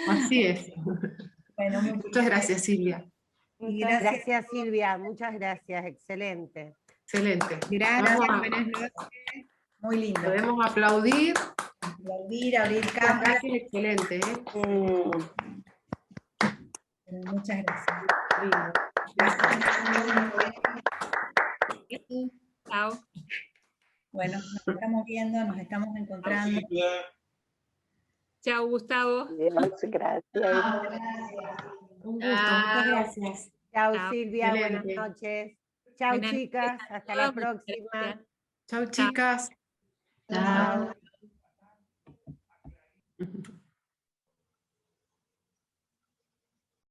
Así es. Bueno, Muchas gracias, Silvia. Gracias, Silvia, muchas gracias, excelente. Excelente. Gracias, Vamos a- buenas noches. muy lindo. Podemos aplaudir. Aplaudir, abrir cámara. Casi excelente, ¿eh? Muchas gracias. Lindo. Chao. Bueno, nos estamos viendo, nos estamos encontrando. Chao, Gustavo. Gracias. Un gusto, muchas gracias. Chao, Chao. Silvia, buenas Excelente. noches. Chao, Buenas noches chicas, a hasta todos, la muchas próxima. gracias. Chao, chicas. Chao. Ujú.